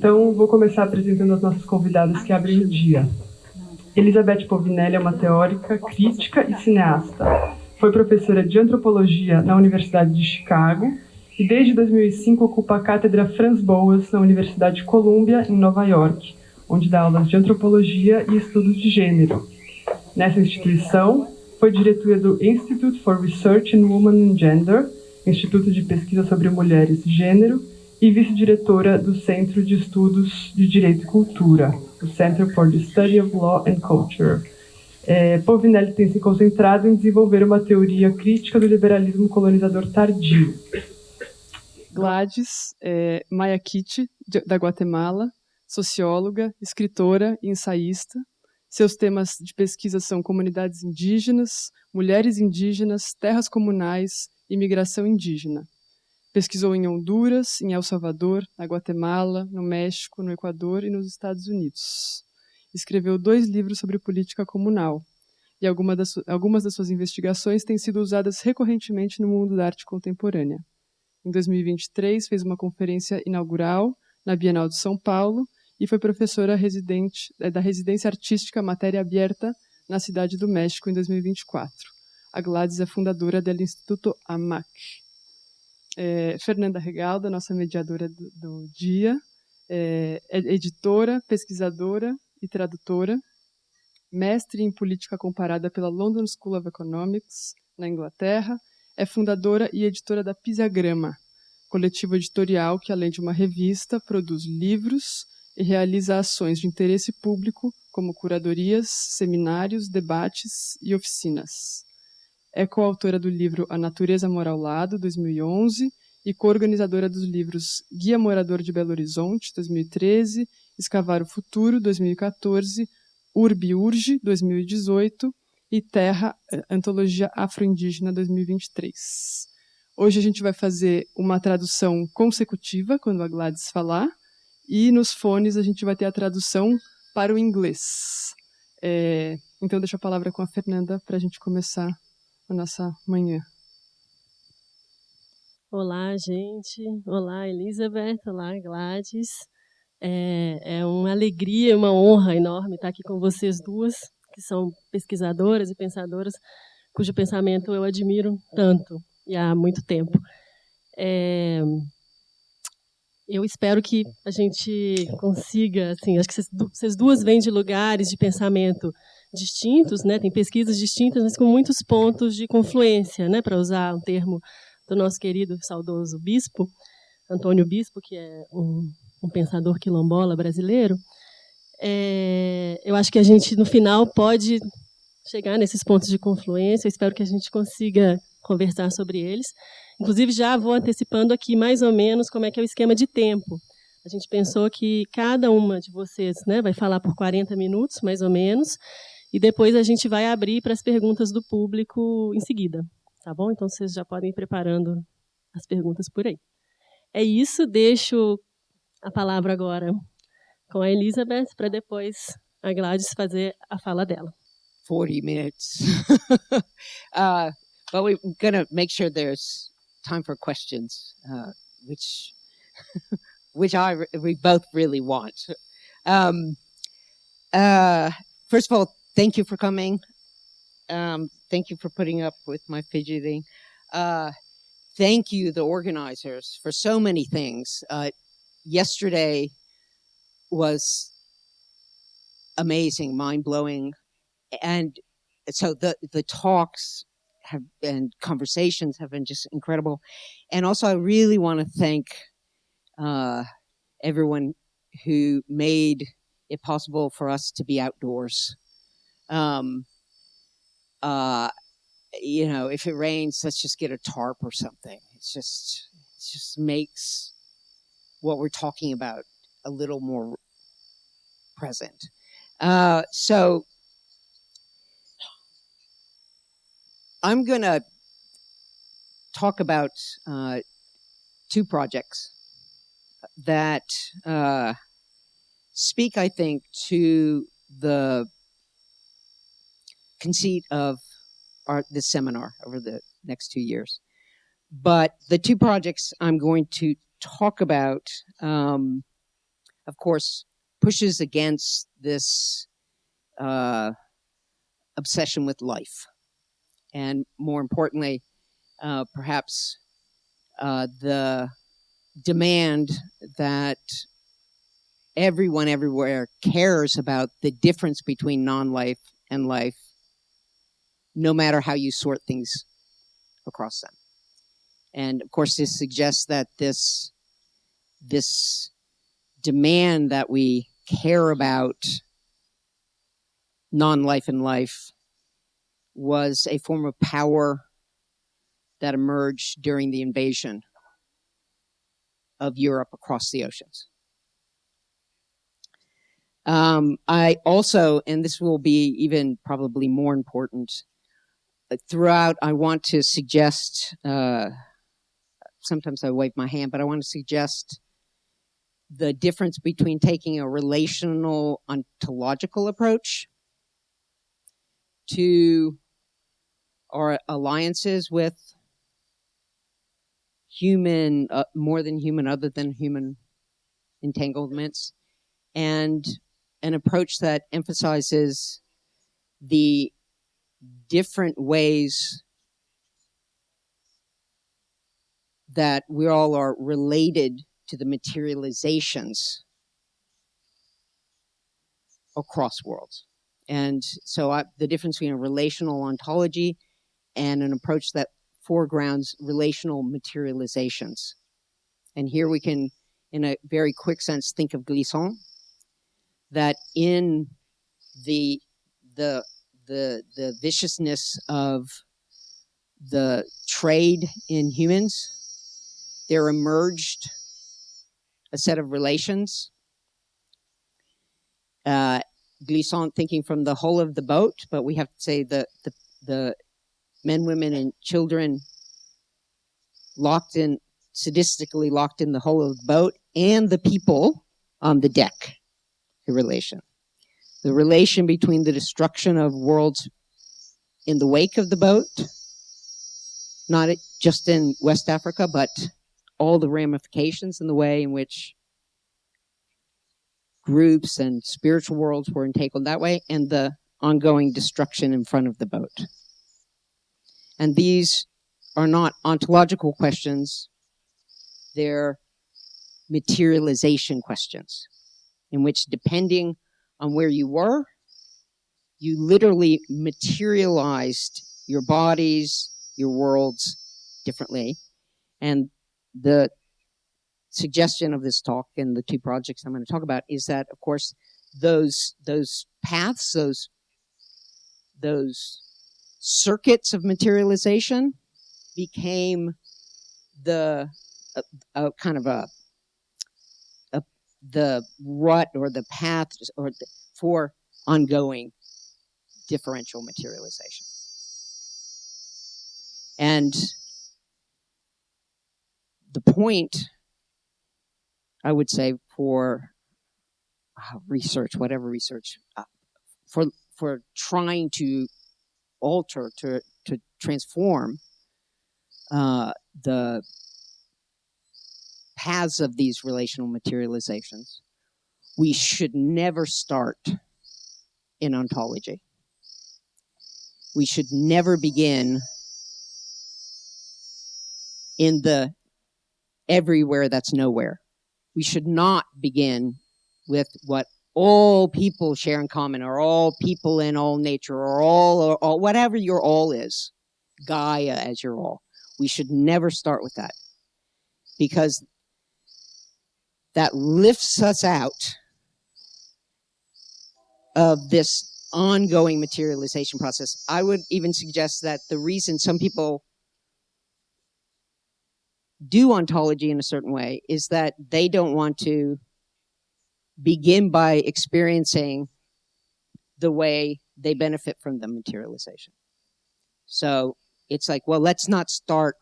Então, vou começar apresentando as nossas convidadas que abrem o dia. Elizabeth Povinelli é uma teórica, crítica e cineasta. Foi professora de antropologia na Universidade de Chicago e desde 2005 ocupa a cátedra Franz Boas na Universidade de Columbia, em Nova York, onde dá aulas de antropologia e estudos de gênero. Nessa instituição, foi diretora do Institute for Research in Women and Gender, Instituto de Pesquisa sobre Mulheres e Gênero, e vice-diretora do Centro de Estudos de Direito e Cultura, o Center for the Study of Law and Culture. Povinelli tem se concentrado em desenvolver uma teoria crítica do liberalismo colonizador tardio. Gladys Tzul, da Guatemala, socióloga, escritora e ensaísta. Seus temas de pesquisa são comunidades indígenas, mulheres indígenas, terras comunais e migração indígena. Pesquisou em Honduras, em El Salvador, na Guatemala, no México, no Equador e nos Estados Unidos. Escreveu 2 livros sobre política comunal, e algumas das suas investigações têm sido usadas recorrentemente no mundo da arte contemporânea. Em 2023, fez uma conferência inaugural na Bienal de São Paulo e foi professora residente da Residência Artística Matéria Aberta na Cidade do México em 2024. A Gladys é fundadora do Instituto Tomie. Fernanda Regaldo, nossa mediadora do dia, é editora, pesquisadora e tradutora, mestre em política comparada pela London School of Economics, na Inglaterra, é fundadora e editora da Pisiagrama, coletivo editorial que, além de uma revista, produz livros e realiza ações de interesse público, como curadorias, seminários, debates e oficinas. É coautora do livro A Natureza Mora ao Lado, 2011, e coorganizadora dos livros Guia Morador de Belo Horizonte, 2013, Escavar o Futuro, 2014, Urbi Urge, 2018, e Terra, Antologia Afro-Indígena, 2023. Hoje a gente vai fazer uma tradução consecutiva, quando a Gladys falar, e nos fones a gente vai ter a tradução para o inglês. Então deixo a palavra com a Fernanda para a gente começar a nossa manhã. Olá, gente. Olá, Elizabeth. Olá, Gladys. É uma alegria, uma honra enorme estar aqui com vocês duas, que são pesquisadoras e pensadoras, cujo pensamento eu admiro tanto e há muito tempo. Eu espero que a gente consiga, assim, acho que vocês duas vêm de lugares de pensamento distintos, né? Tem pesquisas distintas, mas com muitos pontos de confluência, né? Para usar um termo do nosso querido, saudoso bispo, Antônio Bispo, que é um pensador quilombola brasileiro. Eu acho que a gente, no final, pode chegar nesses pontos de confluência. Eu espero que a gente consiga conversar sobre eles. Inclusive, já vou antecipando aqui mais ou menos como é que é o esquema de tempo. A gente pensou que cada uma de vocês, né, vai falar por 40 minutos, mais ou menos, e depois a gente vai abrir para as perguntas do público em seguida. Tá bom? Então, vocês já podem ir preparando as perguntas por aí. É isso, deixo a palavra agora com a Elizabeth, para depois a Gladys fazer a fala dela. 40 minutes. But we're going to make sure there's time for questions, which we both really want. First of all, thank you for coming. Thank you for putting up with my fidgeting. Thank you, the organizers, for so many things. Yesterday was amazing, mind-blowing. And so the talks and conversations have been just incredible. And also, I really want to thank everyone who made it possible for us to be outdoors. You know, if it rains, let's just get a tarp or something. It just makes what we're talking about a little more present. So I'm going to talk about 2 projects that speak, I think, to the conceit of this seminar over the next 2 years. But the 2 projects I'm going to talk about of course, pushes against this obsession with life. And more importantly, perhaps the demand that everyone everywhere cares about the difference between non-life and life, no matter how you sort things across them. And of course, this suggests that this demand that we care about non-life and life was a form of power that emerged during the invasion of Europe across the oceans. I also, and this will be even probably more important, throughout I want to suggest, sometimes I wave my hand, but I want to suggest the difference between taking a relational ontological approach to our alliances with human, more than human, other than human entanglements, and an approach that emphasizes the different ways that we all are related to the materializations across worlds. And so the difference between a relational ontology and an approach that foregrounds relational materializations. And here we can, in a very quick sense, think of Glisson, that in the viciousness of the trade in humans, there emerged a set of relations. Glisson thinking from the whole of the boat, but we have to say the men, women, and children locked in, sadistically locked in the whole of the boat, and the people on the deck, the relation. The relation between the destruction of worlds in the wake of the boat, not just in West Africa, but all the ramifications in the way in which groups and spiritual worlds were entangled that way, and the ongoing destruction in front of the boat. And these are not ontological questions, they're materialization questions, in which, depending on where you were, you literally materialized your bodies, your worlds differently. And the suggestion of this talk and the two projects I'm going to talk about is that, of course, those paths, those circuits of materialization became the kind of the rut or the path for ongoing differential materialization. And the point, I would say, for research, whatever research, for trying to alter, to transform the paths of these relational materializations, we should never start in ontology. We should never begin in the everywhere that's nowhere. We should not begin with what all people share in common, or all people in all nature, or all whatever your all is, Gaia as your all. We should never start with that, because that lifts us out of this ongoing materialization process. I would even suggest that the reason some people do ontology in a certain way is that they don't want to begin by experiencing the way they benefit from the materialization. So it's like, well, let's not start,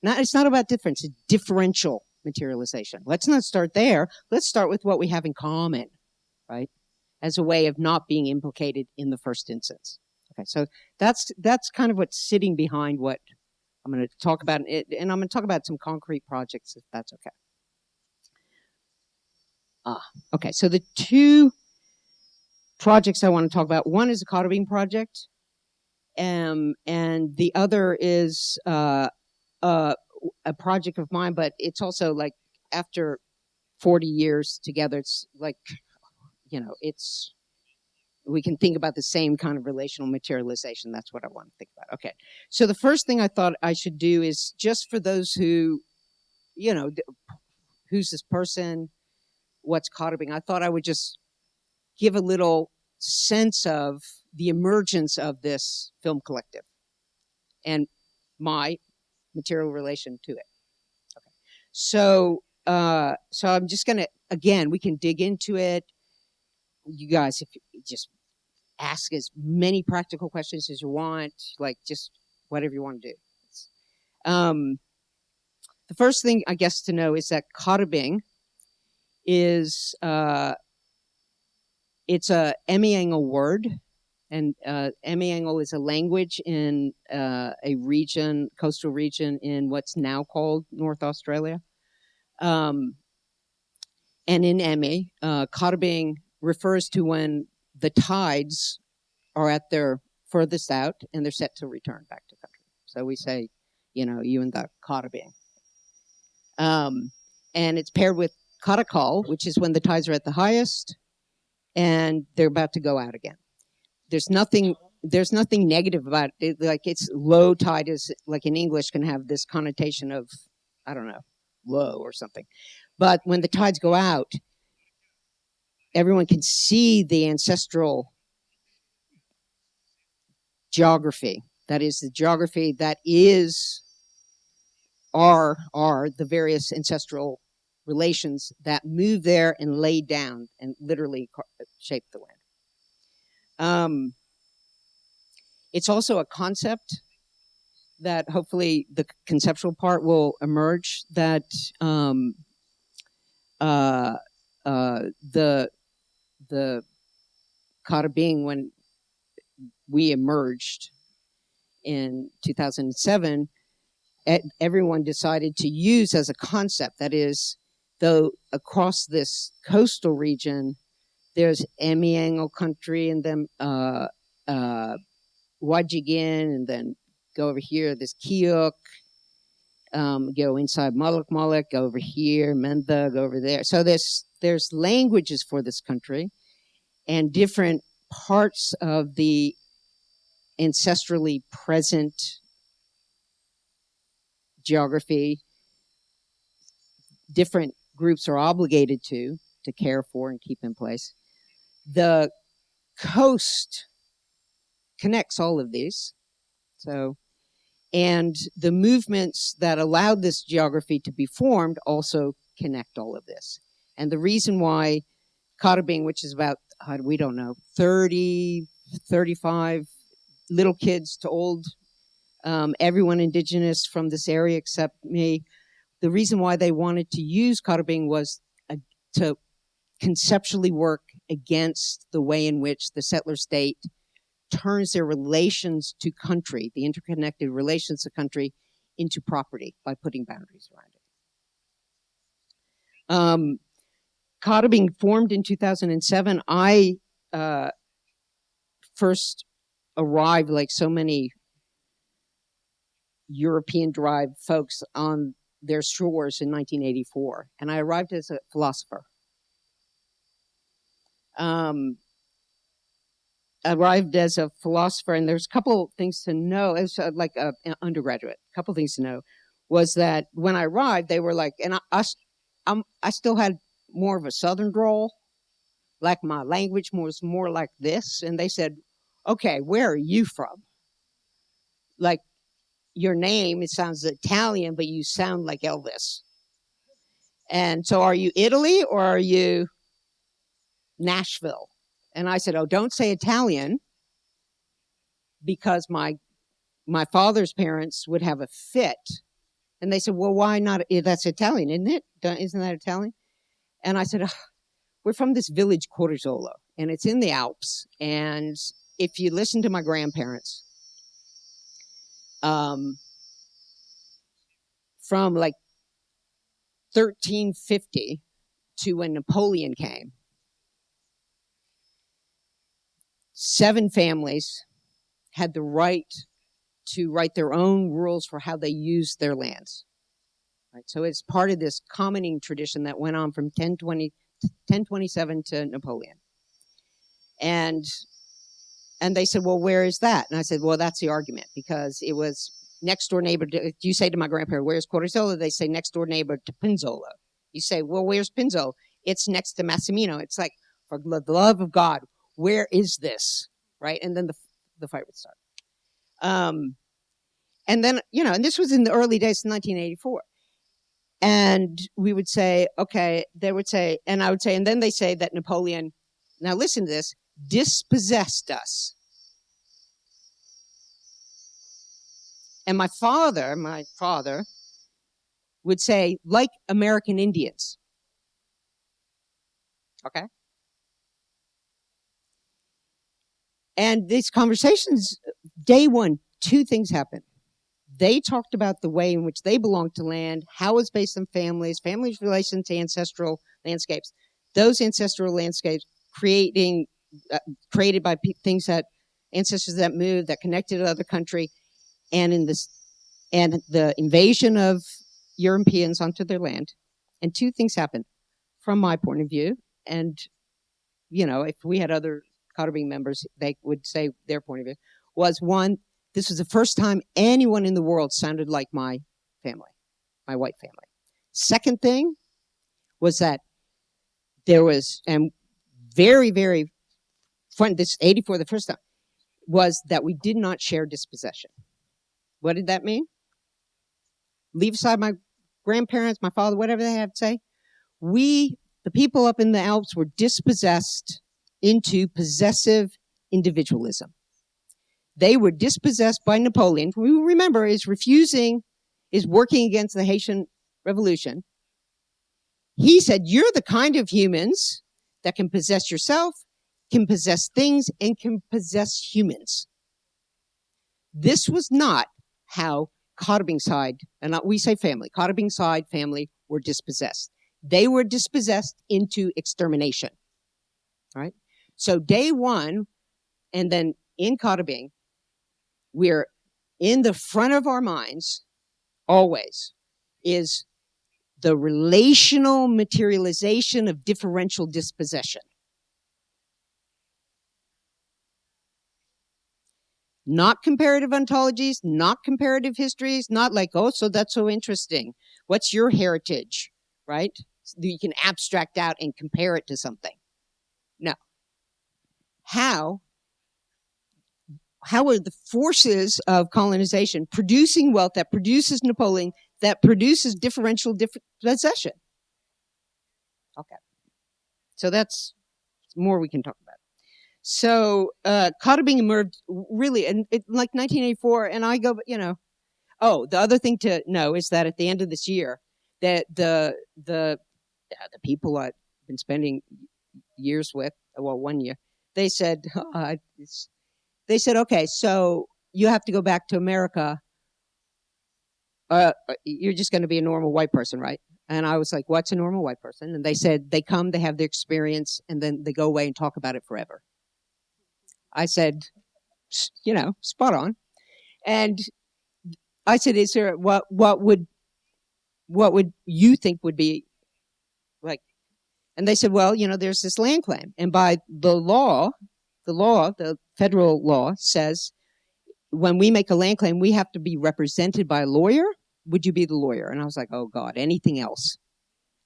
it's not about difference, it's differential materialization. Let's not start there. Let's start with what we have in common, right? As a way of not being implicated in the first instance. Okay, so that's kind of what's sitting behind what I'm going to talk about, and I'm going to talk about some concrete projects, if that's okay. Okay, so the two projects I want to talk about, one is a codificing project, and the other is a project of mine, but it's also like after 40 years together, it's like, we can think about the same kind of relational materialization. That's what I want to think about. Okay, so the first thing I thought I should do is, just for those who, who's this person, what's codificing, I thought I would just give a little sense of the emergence of this film collective and my material relation to it. Okay. So I'm just gonna, again, we can dig into it. You guys, if you just ask as many practical questions as you want, like just whatever you want to do. The first thing I guess to know is that codificing is it's a Emiangle word, and Emiangle is a language in a region, coastal region in what's now called North Australia. And in Emi, codificing refers to when the tides are at their furthest out and they're set to return back to country. So we say, you and the codificing. And it's paired with codicall, which is when the tides are at the highest and they're about to go out again. There's nothing negative about it. Like, it's low tide is, like in English, can have this connotation of, I don't know, low or something. But when the tides go out, everyone can see the ancestral geography. That is the geography that are the various ancestral relations that move there and lay down and literally shape the land. It's also a concept that hopefully the conceptual part will emerge, that the codificing, when we emerged in 2007, everyone decided to use as a concept. That is, though across this coastal region, there's Emiangle country, and then Wajigin, and then go over here, there's Kiuk, go inside Malak Malak, go over here, Menda, go over there. So there's languages for this country, and different parts of the ancestrally present geography, different groups are obligated to care for and keep in place. The coast connects all of these. So, and the movements that allowed this geography to be formed also connect all of this. And the reason why codificing, which is about, we don't know, 30, 35 little kids to old, everyone indigenous from this area except me, the reason why they wanted to use codificing was to conceptually work against the way in which the settler state turns their relations to country, the interconnected relations to country, into property by putting boundaries around it. Codificing formed in 2007. I first arrived, like so many European-derived folks, on their shores in 1984, and I arrived as a philosopher. Arrived as a philosopher, and there's a couple things to know. As like an undergraduate, a couple things to know was that when I arrived, they were like, and I still had more of a Southern drawl, like my language was more like this, and they said, "Okay, where are you from? Like, your name, it sounds Italian, but you sound like Elvis. And so, are you Italy or are you Nashville?" And I said, "Oh, don't say Italian, because my father's parents would have a fit." And they said, "Well, why not? That's Italian, isn't it? Isn't that Italian?" And I said, "We're from this village, Corrizzolo, and it's in the Alps. And if you listen to my grandparents, from like 1350 to when Napoleon came, 7 families had the right to write their own rules for how they used their lands. Right? So it's part of this commoning tradition that went on from 1027 to Napoleon. And they said, well, where is that? And I said, well, that's the argument, because it was next door neighbor. You say to my grandparents, where's Corrizola? They say next door neighbor to Pinzola. You say, well, where's Pinzola? It's next to Massimino. It's like, for the love of God, where is this? Right? And then the fight would start. And then, and this was in the early days of 1984. And we would say, okay, they would say, and I would say, and then they say that Napoleon, now listen to this, dispossessed us. And my father would say, like American Indians. Okay? And these conversations, day one, 2 things happened. They talked about the way in which they belonged to land, how it's based on families' relation to ancestral landscapes. Those ancestral landscapes created by things that ancestors that moved, that connected to other country, and the invasion of Europeans onto their land. And 2 things happened from my point of view. And, if we had other Codifing members, they would say their point of view, was 1, this was the first time anyone in the world sounded like my family, my white family. Second thing was that there was, and very, very fun, this 84, the first time, was that we did not share dispossession. What did that mean? Leave aside my grandparents, my father, whatever they had to say. We, the people up in the Alps, were dispossessed into possessive individualism. They were dispossessed by Napoleon, who, remember, is working against the Haitian Revolution. He said, you're the kind of humans that can possess yourself, can possess things, and can possess humans. This was not how Codifing side, and we say family, Codifing side family were dispossessed. They were dispossessed into extermination. Right? So day one, and then in Codifing, we're in the front of our minds, always, is the relational materialization of differential dispossession. Not comparative ontologies, not comparative histories, not like, oh, so that's so interesting. What's your heritage, right? So you can abstract out and compare it to something. No. How are the forces of colonization producing wealth that produces Napoleon, that produces differential dispossession? Okay. So that's more we can talk about. So Codifing emerged really in like 1984, and I go, oh, the other thing to know is that at the end of this year, that the people I've been spending years with, well, 1 year, they said, okay, so you have to go back to America. You're just going to be a normal white person, right? And I was like, what's a normal white person? And they said, they come, they have their experience, and then they go away and talk about it forever. I said, spot on. And I said, is there, what would you think would be like? And they said, well, there's this land claim. And by the federal law says, when we make a land claim, we have to be represented by a lawyer. Would you be the lawyer? And I was like, oh God, anything else?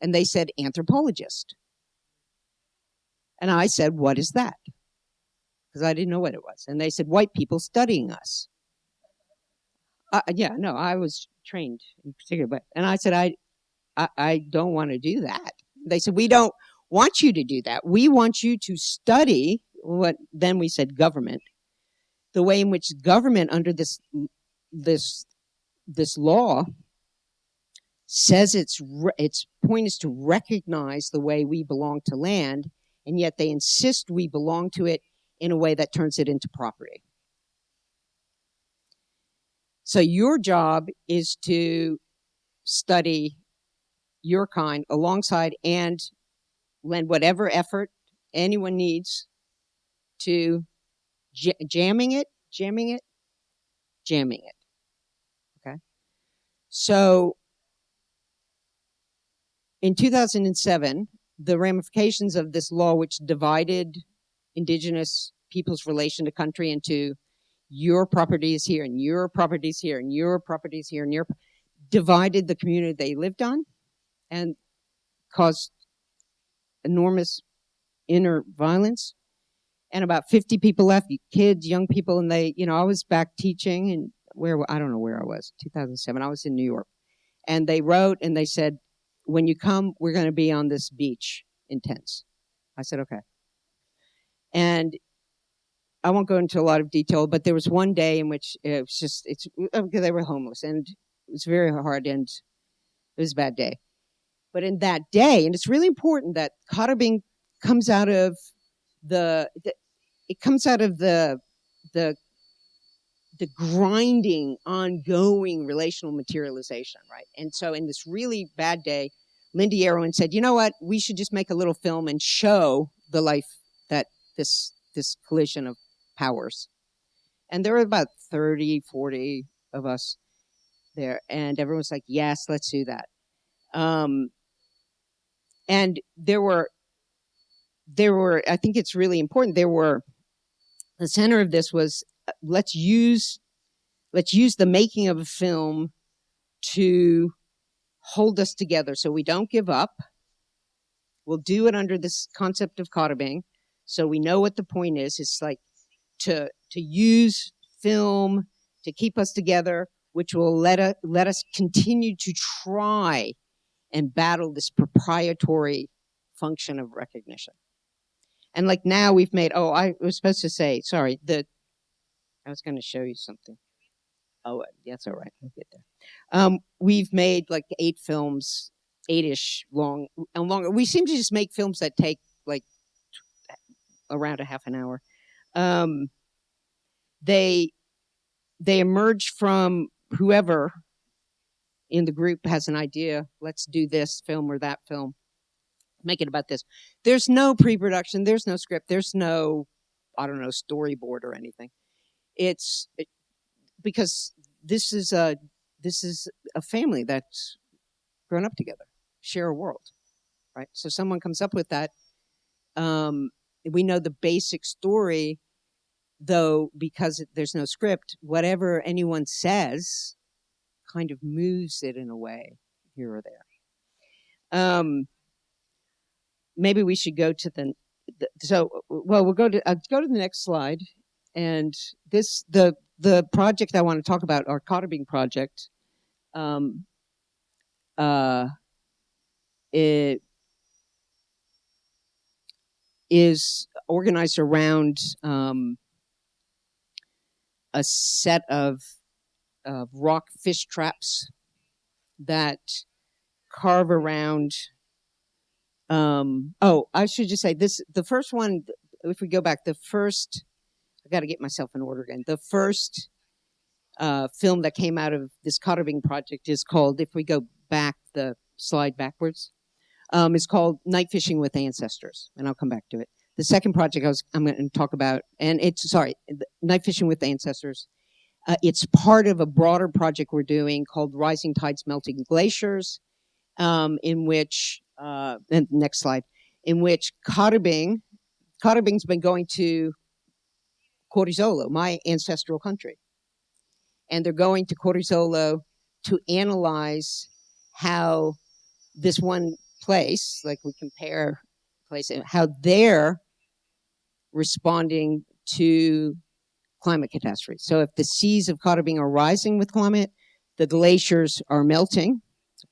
And they said, anthropologist. And I said, what is that? Because I didn't know what it was. And they said, white people studying us. I was trained in particular. And I said, I don't want to do that. They said, we don't want you to do that. We want you to study what, then we said government, the way in which government under this law says its point is to recognize the way we belong to land, and yet they insist we belong to it in a way that turns it into property. So your job is to study your kind alongside and lend whatever effort anyone needs to jamming it. Okay. So in 2007, the ramifications of this law, which divided indigenous people's relation to country into your property is here and your property is here and your property is here and your, divided the community they lived on and caused enormous inner violence. And about 50 people left, kids, young people, and they, you know, I was back teaching, and I don't know where I was, 2007, I was in New York. And they wrote and they said, when you come, we're going to be on this beach in tents. I said, okay. And I won't go into a lot of detail, but there was one day in which it was just, they were homeless, and it was very hard, and it was a bad day. But in that day, and it's really important that codificing comes out of the grinding, ongoing relational materialization, right? And so in this really bad day, Lindy Arrowan said, you know what, we should just make a little film and show the life that this collision of powers. And there were about 30, 40 of us there, and everyone was like, yes, let's do that. And there were, I think it's really important, the center of this was, let's use the making of a film to hold us together so we don't give up. We'll do it under this concept of codificing, so we know what the point is. It's like to use film to keep us together, which will let us continue to try and battle this proprietary function of recognition. And like now we've made, I was supposed to say, sorry, I was going to show you something. Oh, that's all right. We'll get there. We've made like 8 films, 8-ish long and longer. We seem to just make films that take like around a half an hour. They emerge from whoever in the group has an idea. Let's do this film or that film. Make it about this. There's no pre-production. There's no script. There's no, I don't know, storyboard or anything. Because this is a family that's grown up together, share a world, right? So someone comes up with that. We know the basic story, though, because there's no script. Whatever anyone says, kind of moves it in a way here or there. Maybe we should go to we'll go to the next slide. And the project I want to talk about, our codificing project, it is organized around a set of rock fish traps that carve around. I should just say this: the first one. If we go back, I got to get myself in order again. The first film that came out of this codificing project is called, if we go back, the slide backwards, is called Night Fishing with Ancestors, and I'll come back to it. The second project I'm going to talk about, and Night Fishing with Ancestors. It's part of a broader project we're doing called Rising Tides Melting Glaciers, in which, and next slide, in which codificing's been going to Corizolo, my ancestral country. And they're going to Corizolo to analyze how this one place, like we compare places, how they're responding to climate catastrophes. So if the seas of codificing are rising with climate, the glaciers are melting,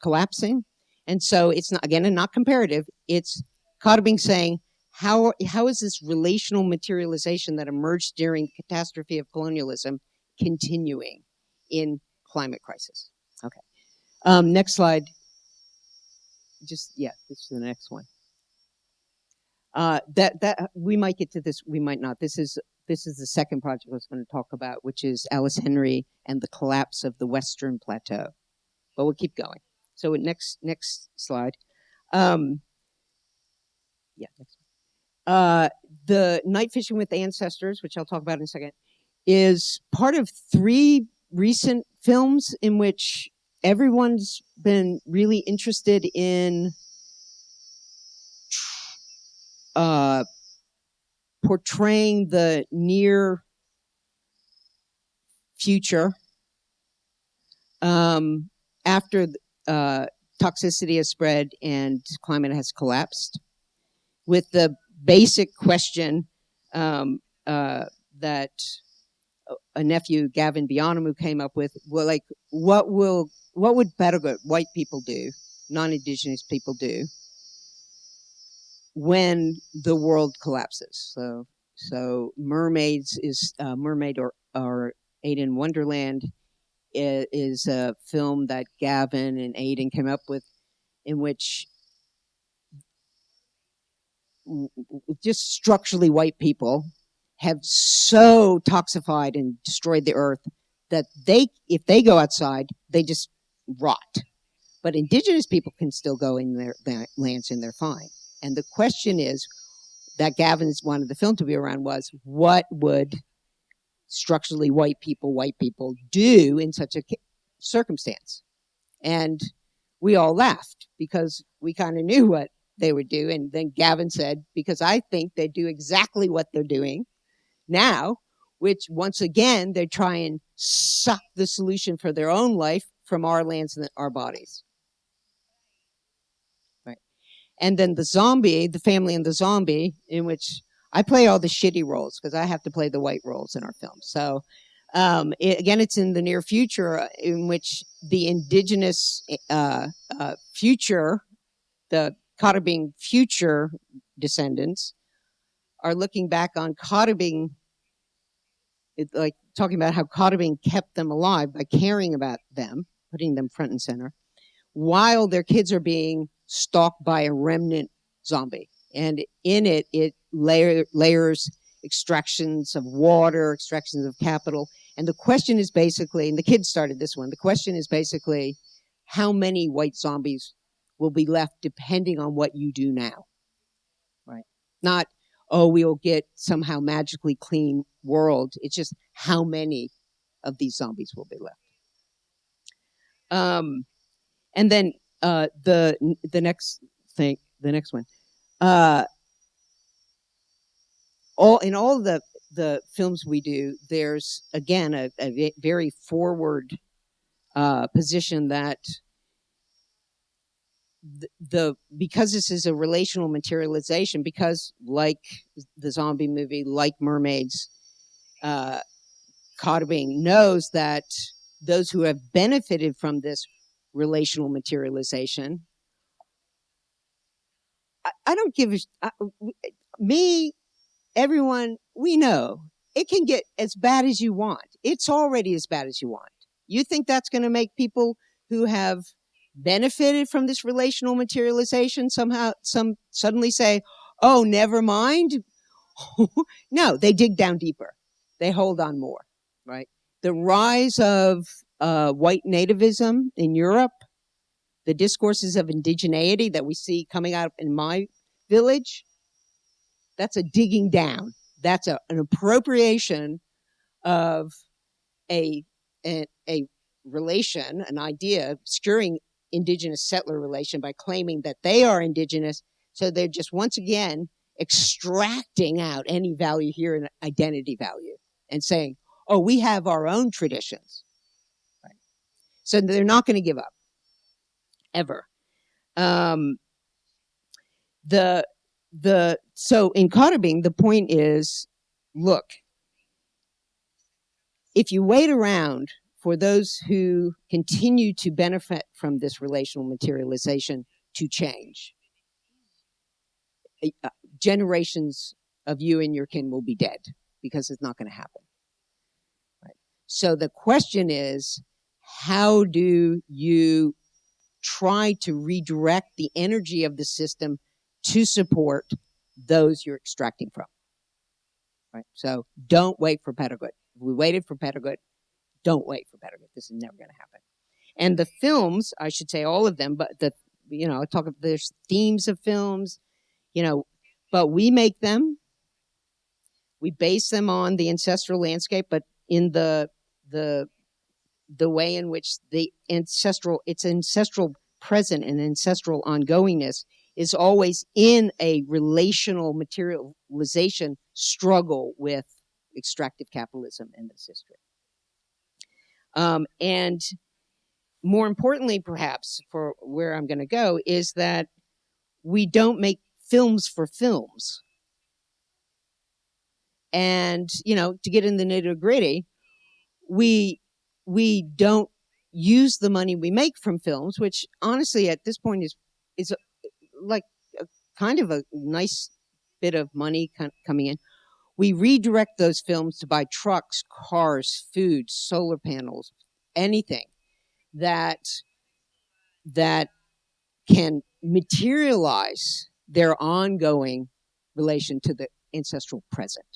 collapsing. And so it's not, again, not comparative, it's codificing saying, how is this relational materialization that emerged during catastrophe of colonialism continuing in climate crisis? Okay. Next slide. This is the next one. That we might get to this, we might not. This is the second project I was going to talk about, which is Alice Henry and the collapse of the Western Plateau. But we'll keep going. So next slide. Yeah. The Night Fishing with Ancestors, which I'll talk about in a second, is part of 3 recent films in which everyone's been really interested in portraying the near future after toxicity has spread and climate has collapsed, with the basic question that a nephew, Gavin Bionamu, came up with. Well, like, what would better white people do, non-indigenous people do, when the world collapses? So Mermaids is Mermaid or Aiden Wonderland is a film that Gavin and Aiden came up with, in which just structurally white people have so toxified and destroyed the earth that if they go outside, they just rot. But indigenous people can still go in their lands and they're fine. And the question is that Gavin's wanted the film to be around was, what would structurally white people do in such a circumstance? And we all laughed because we kind of knew what they would do. And then Gavin said, because I think they do exactly what they're doing now, which once again, they try and suck the solution for their own life from our lands and our bodies. Right. And then the family and the zombie, in which I play all the shitty roles because I have to play the white roles in our film. So again, it's in the near future, in which the indigenous future, the Codicing future descendants, are looking back on Codicing, like talking about how Codicing kept them alive by caring about them, putting them front and center, while their kids are being stalked by a remnant zombie. And in it layers extractions of water, extractions of capital. And the question is basically, and the kids started this one, the question is basically, how many white zombies will be left depending on what you do now, right? Not, oh, we'll get somehow magically clean world. It's just how many of these zombies will be left. And then the next one. In all the films we do, there's again a very forward position that because this is a relational materialization, because like the zombie movie, like Mermaids, Codicing knows that those who have benefited from this relational materialization, I don't give me, everyone, we know it can get as bad as you want. It's already as bad as you want. You think that's going to make people who have benefited from this relational materialization suddenly say, oh, never mind? No, they dig down deeper. They hold on more, right? The rise of white nativism in Europe, the discourses of indigeneity that we see coming out in my village, that's a digging down. That's an appropriation of a relation, an idea, obscuring indigenous settler relation by claiming that they are indigenous. So they're just once again extracting out any value here in identity value and saying, oh, we have our own traditions. Right? So they're not going to give up ever. So in Codicing, the point is, look, if you wait around for those who continue to benefit from this relational materialization to change, generations of you and your kin will be dead because it's not going to happen. Right? So the question is, how do you try to redirect the energy of the system to support those you're extracting from? Right? So don't wait for Pedagogue. We waited for Pedagogue. Don't wait for Pedagogue. This is never going to happen. And the films, I should say all of them, but there's themes of films. but we make them. We base them on the ancestral landscape, but in the way in which its ancestral present and ancestral ongoingness is always in a relational materialization struggle with extractive capitalism in this history. And more importantly, perhaps, for where I'm going to go, is that we don't make films for films. And, to get in the nitty-gritty, we don't use the money we make from films, which honestly at this point is like a kind of a nice bit of money coming in. We redirect those films to buy trucks, cars, food, solar panels, anything that can materialize their ongoing relation to the ancestral present.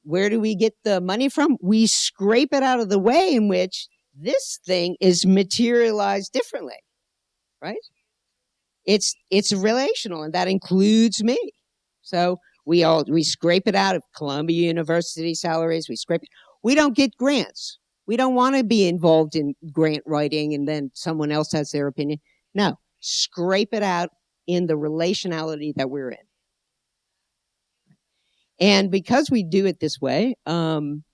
Where do we get the money from? We scrape it out of the way in which this thing is materialized differently, right? It's relational, and that includes me. So we scrape it out of Columbia University salaries. We don't get grants. We don't want to be involved in grant writing and then someone else has their opinion. No, scrape it out in the relationality that we're in. And because we do it this way, maybe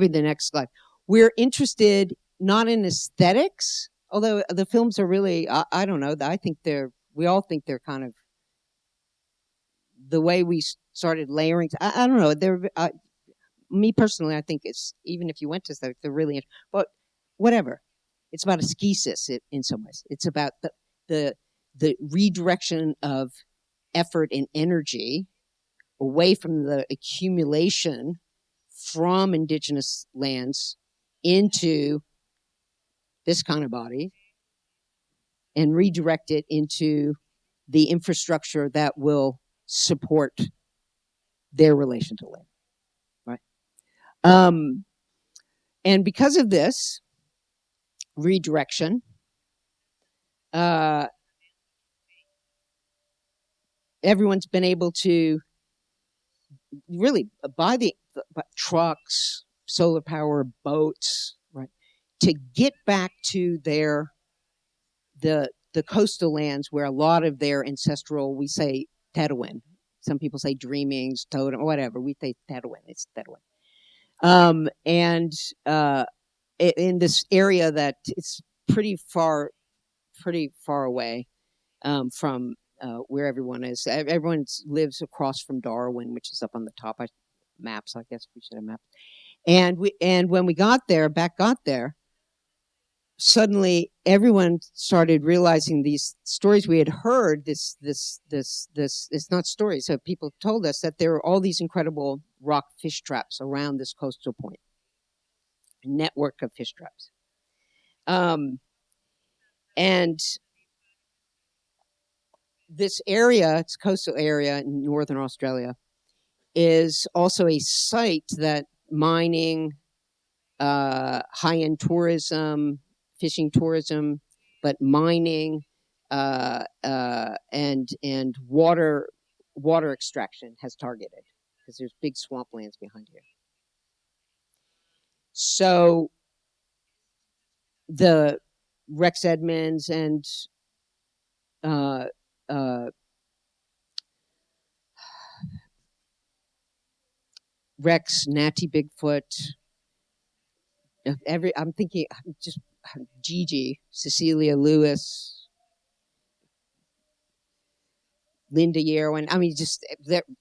the next slide, we're interested not in aesthetics, although the films are really, I don't know, we all think they're kind of, the way we started layering, I don't know, me personally, I think it's, even if you went to aesthetics, they're really, but whatever. It's about ascesis in some ways. It's about the redirection of effort and energy away from the accumulation from indigenous lands into this kind of body and redirect it into the infrastructure that will support their relation to land, right? And because of this redirection, everyone's been able to really buy the trucks, solar power, boats, right, to get back to the coastal lands where a lot of their ancestral, we say Terwin. Some people say dreamings, totem, whatever. We say Terwin. It's Terwin. In this area that it's pretty far away from where everyone is. Everyone lives across from Darwin, which is up on the top. Maps, I guess we should have maps. And when we got there, suddenly everyone started realizing these stories we had heard. This it's not stories. So people told us that there are all these incredible rock fish traps around this coastal point. A network of fish traps. And this area, it's a coastal area in northern Australia, is also a site that mining, high-end tourism, fishing tourism, but mining and water extraction has targeted, because there's big swamplands behind here. So the Rex Edmonds and Rex, Natty Bigfoot, I'm thinking just Gigi, Cecilia Lewis, Linda Yerwin. I mean, just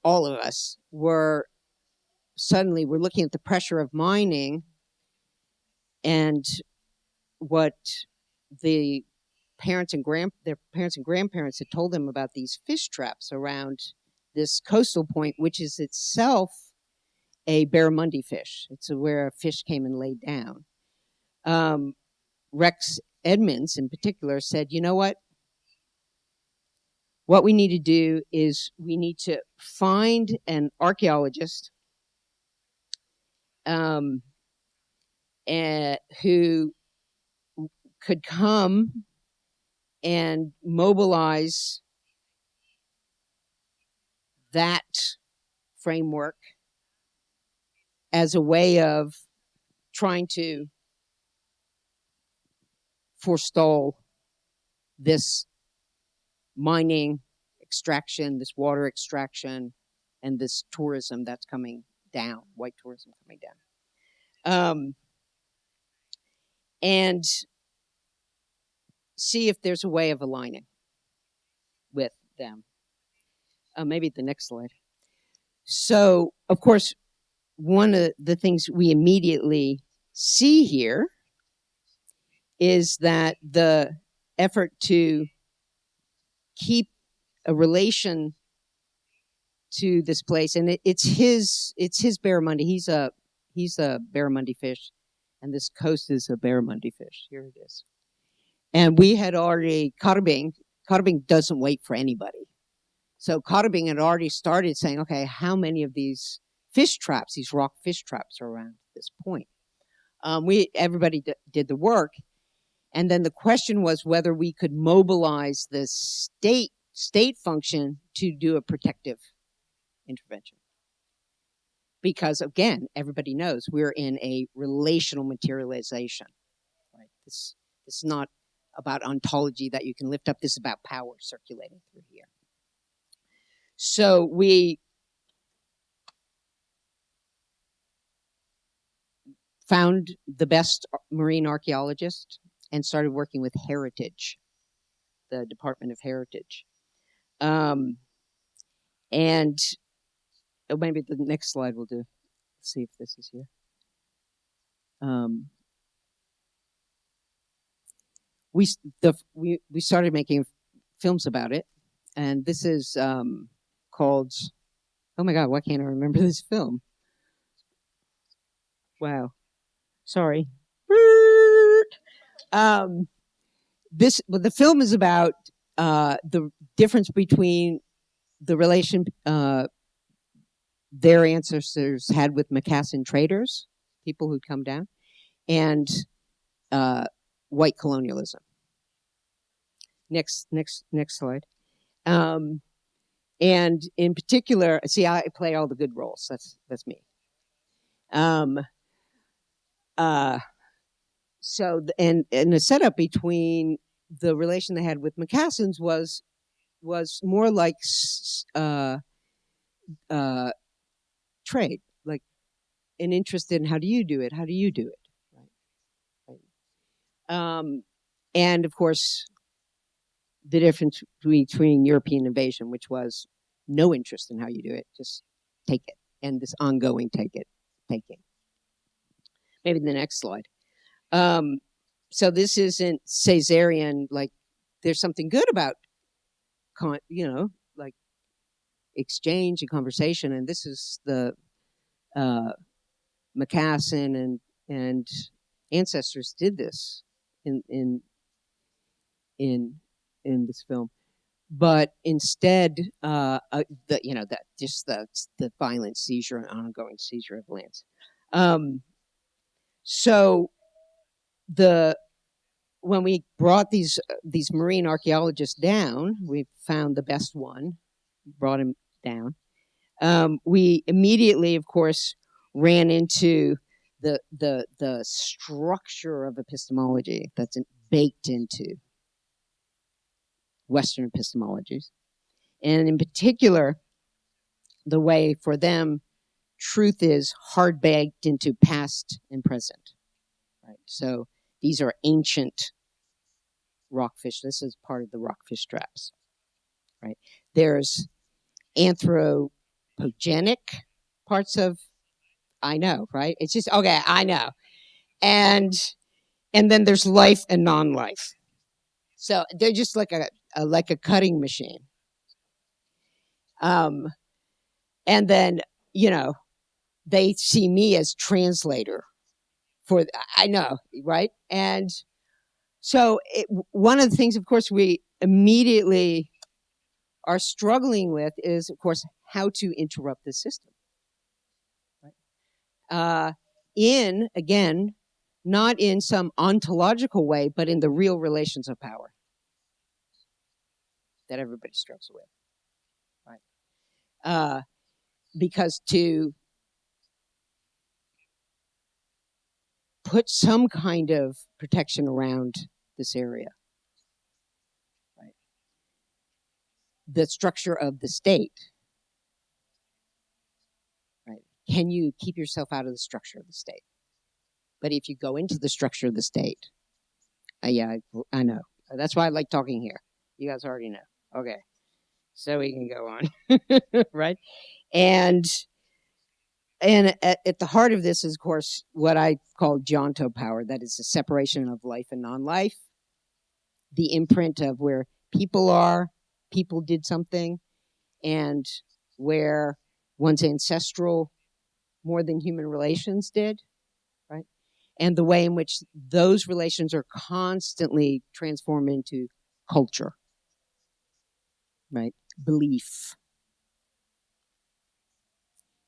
all of us we're looking at the pressure of mining and what their parents and grandparents had told them about these fish traps around this coastal point, which is itself a barramundi fish. It's where a fish came and laid down. Rex Edmonds, in particular, said, you know what? What we need to do is we need to find an archaeologist who could come and mobilize that framework as a way of trying to forestall this mining extraction, this water extraction, and this tourism that's coming down, white tourism coming down. And see if there's a way of aligning with them. Maybe the next slide. So, of course, one of the things we immediately see here is that the effort to keep a relation to this place, and it's his barramundi. He's a barramundi fish, and this coast is a barramundi fish. Here it is. And we had already, Carabing doesn't wait for anybody. So Carabing had already started saying, okay, how many of these fish traps, these rock fish traps are around at this point? Everybody did the work. And then the question was whether we could mobilize the state function to do a protective intervention. Because again, everybody knows we're in a relational materialization. Right? This is not about ontology that you can lift up. This is about power circulating through here. So we found the best marine archaeologist and started working with Heritage, the Department of Heritage. And maybe the next slide will do. Let's see if this is here. We started making films about it, and this is called, oh my God, why can't I remember this film? Wow, sorry. The film is about the difference between the relation their ancestors had with Macassan traders, people who'd come down, and white colonialism. Next slide. And in particular, see, I play all the good roles. That's me. So the setup between the relation they had with Macassans was more like trade, like an interest in how do you do it? How do you do it? Right. And of course, the difference between European invasion, which was no interest in how you do it, just take it, and this ongoing taking. Maybe the next slide. So this isn't Caesarian, like there's something good about, like exchange and conversation, and this is the Macassan and ancestors did this in this film, but instead, the violent seizure and ongoing seizure of lands. So when we brought these marine archaeologists down, we found the best one, brought him down. We immediately, of course, ran into the structure of epistemology that's baked into Western epistemologies, and in particular, the way for them truth is hard baked into past and present. Right. So these are ancient rockfish. This is part of the rockfish traps. Right. There's anthropogenic parts of, I know, right? It's just, okay, I know. And then there's life and non-life. So they're just like a cutting machine. And then, they see me as translator for, I know, right? And so one of the things, of course, we immediately are struggling with is, of course, how to interrupt the system. Right? Again, not in some ontological way, but in the real relations of power that everybody struggles with. Right? because to put some kind of protection around this area, right? The structure of the state, right? Can you keep yourself out of the structure of the state? But if you go into the structure of the state, yeah, I know. That's why I like talking here. You guys already know. Okay. So we can go on, right? And at the heart of this is, of course, what I call Jonto power. That is the separation of life and non-life, the imprint of where people are, people did something, and where one's ancestral, more than human relations did, right? And the way in which those relations are constantly transformed into culture, right? Belief,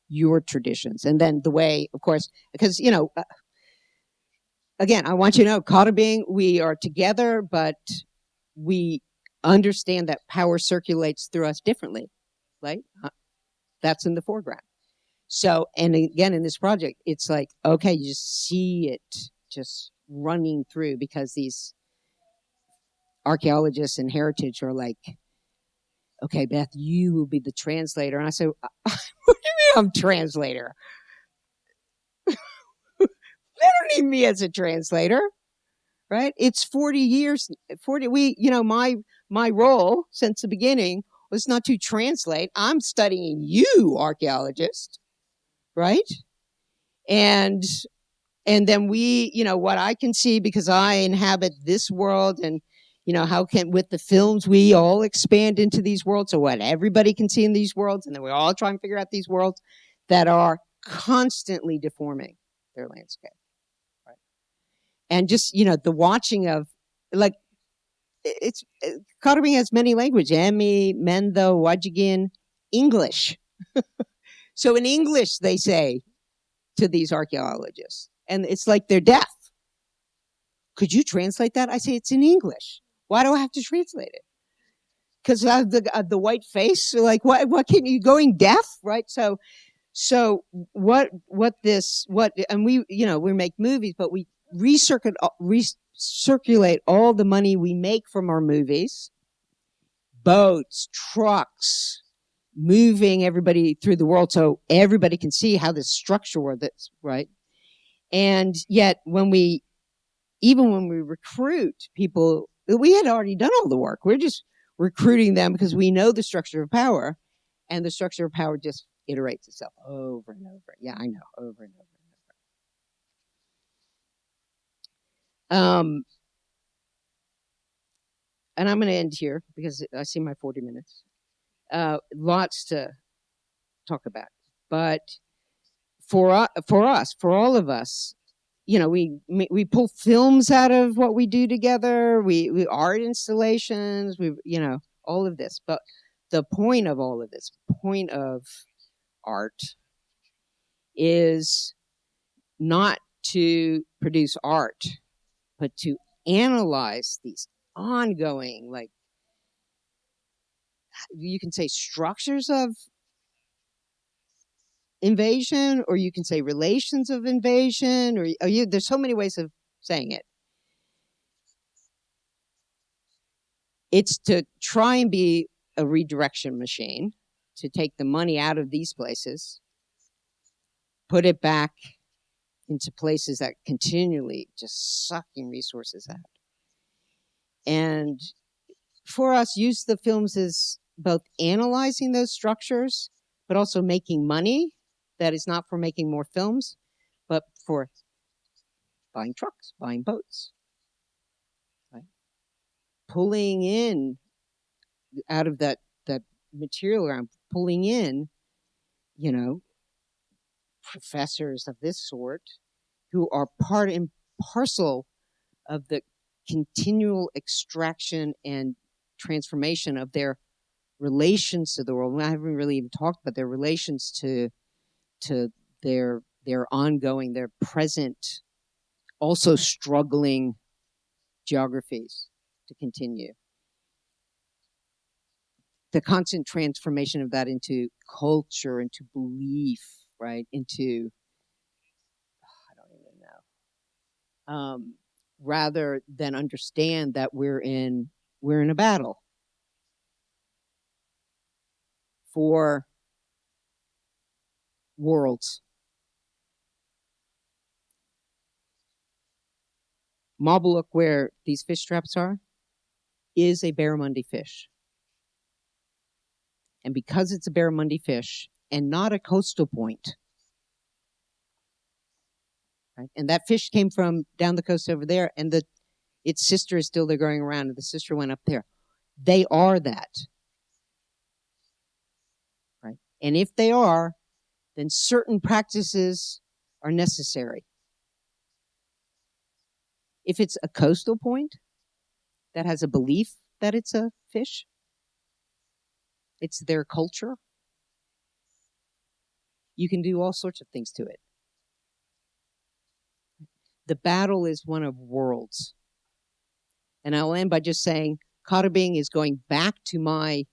your traditions, and then the way, of course, because, you know, again, I want you to know, Kata being, we are together, but we understand that power circulates through us differently, right? That's in the foreground. So, and again, in this project, it's like, okay, you just see it just running through, because these archaeologists and heritage are like, okay, Beth, you will be the translator. And I said, what do you mean I'm translator? They don't need me as a translator, right? It's 40 years, you know, my role since the beginning was not to translate. I'm studying you, archaeologist, right? And then we, you know, what I can see, because I inhabit this world, and, you know, how can, with the films, we all expand into these worlds, so what everybody can see in these worlds, and then we all try and figure out these worlds that are constantly deforming their landscape, right? And just, you know, the watching of, like, it's, Katabi has many languages, Emi, Mendo, Wajigin, English. So in English, they say to these archaeologists, and it's like they're deaf. Could you translate that? I say, it's in English. Why do I have to translate it? Because I have the white face. Like, what can you, going deaf, right? So and we, you know, we make movies, but we recirculate all the money we make from our movies, boats, trucks, moving everybody through the world so everybody can see how this structure works, right? And yet, even when we recruit people, we had already done all the work. We're just recruiting them because we know the structure of power, and the structure of power just iterates itself over and over. Yeah, I know, over and over and over. And I'm going to end here because I see my 40 minutes. Lots to talk about, but for all of us, you know, we pull films out of what we do together. We art installations. We, you know, all of this. But the point of all of this, point of art, is not to produce art, but to analyze these ongoing, like, you can say structures of invasion, or you can say relations of invasion, or there's so many ways of saying it. It's to try and be a redirection machine, to take the money out of these places, put it back into places that continually just sucking resources out. And for us, use the films as both analyzing those structures, but also making money that is not for making more films, but for buying trucks, buying boats, right? Pulling in out of that material around, pulling in, you know, professors of this sort who are part and parcel of the continual extraction and transformation of their relations to the world. I haven't really even talked about their relations to their ongoing, their present, also struggling geographies to continue. the constant transformation of that into culture, into belief, right? Into, I don't even know. Rather than understand that we're in a battle for worlds. Mabuluk, where these fish traps are, is a barramundi fish. And because it's a barramundi fish and not a coastal point, right? And that fish came from down the coast over there, and its sister is still there going around, and the sister went up there. They are that. Right? And if they are, then certain practices are necessary. If it's a coastal point that has a belief that it's a fish, it's their culture, you can do all sorts of things to it. The battle is one of worlds. And I'll end by just saying, Carabing is going back to my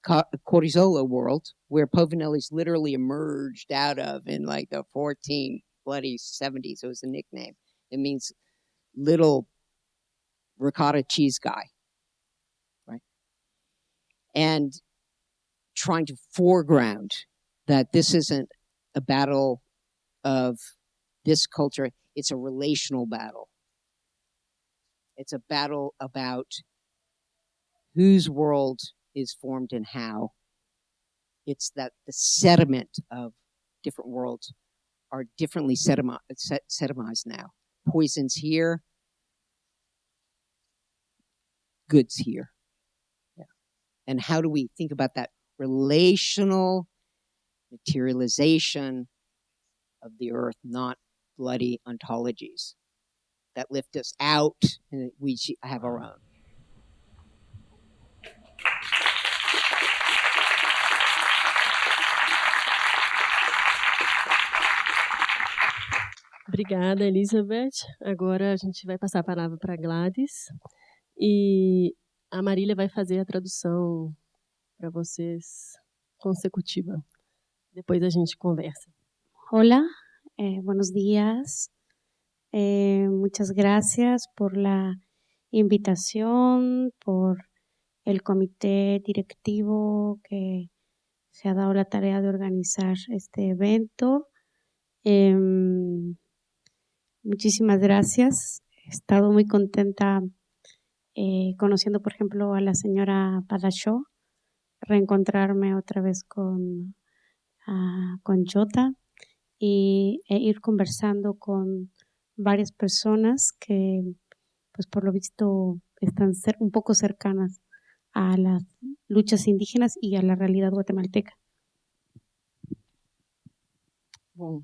Corizola world, where Povinelli's literally emerged out of in like the 1470s. It was a nickname. It means little ricotta cheese guy, right? And trying to foreground that this isn't a battle of this culture, it's a relational battle. It's a battle about whose world is formed and how. It's that the sediment of different worlds are differently sedimentized now. Poisons here, goods here. Yeah. And how do we think about that relational materialization of the earth, not bloody ontologies that lift us out and we have our own? Obrigada, Elizabeth. Agora a gente vai passar a palavra para a Gladys e a Marília vai fazer a tradução para vocês consecutiva. Depois a gente conversa. Hola, buenos días. Muchas gracias por la invitación, por el comité directivo que se ha dado la tarea de organizar este evento. Muchísimas gracias. He estado muy contenta conociendo, por ejemplo, a la señora Padashó, reencontrarme otra vez con Jota e ir conversando con varias personas que, pues por lo visto, están un poco cercanas a las luchas indígenas y a la realidad guatemalteca. Bom,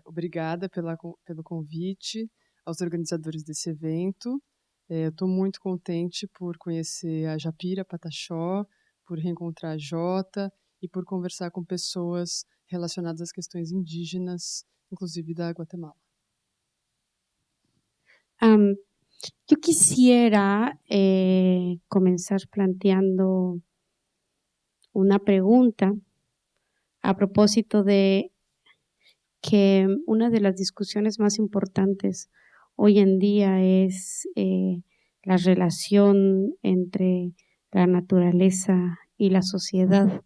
obrigada pelo convite aos organizadores desse evento. Eu estou muito contente por conhecer a Japira Pataxó, por reencontrar a Jota e por conversar com pessoas relacionadas às questões indígenas, inclusive da Guatemala. Yo quisiera comenzar planteando una pregunta a propósito de que una de las discusiones más importantes hoy en día es la relación entre la naturaleza y la sociedad.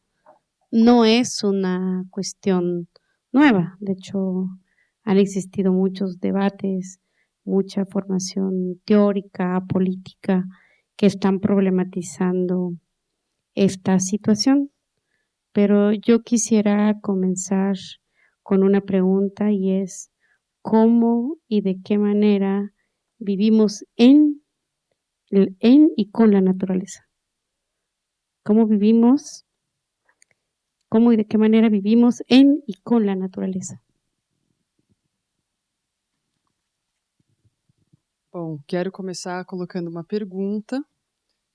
No es una cuestión nueva, de hecho han existido muchos debates, mucha formación teórica, política, que están problematizando esta situación. Pero yo quisiera comenzar con una pregunta y es ¿cómo y de qué manera vivimos en y con la naturaleza? ¿Cómo y de qué manera vivimos en y con la naturaleza? Bom, quero começar colocando uma pergunta.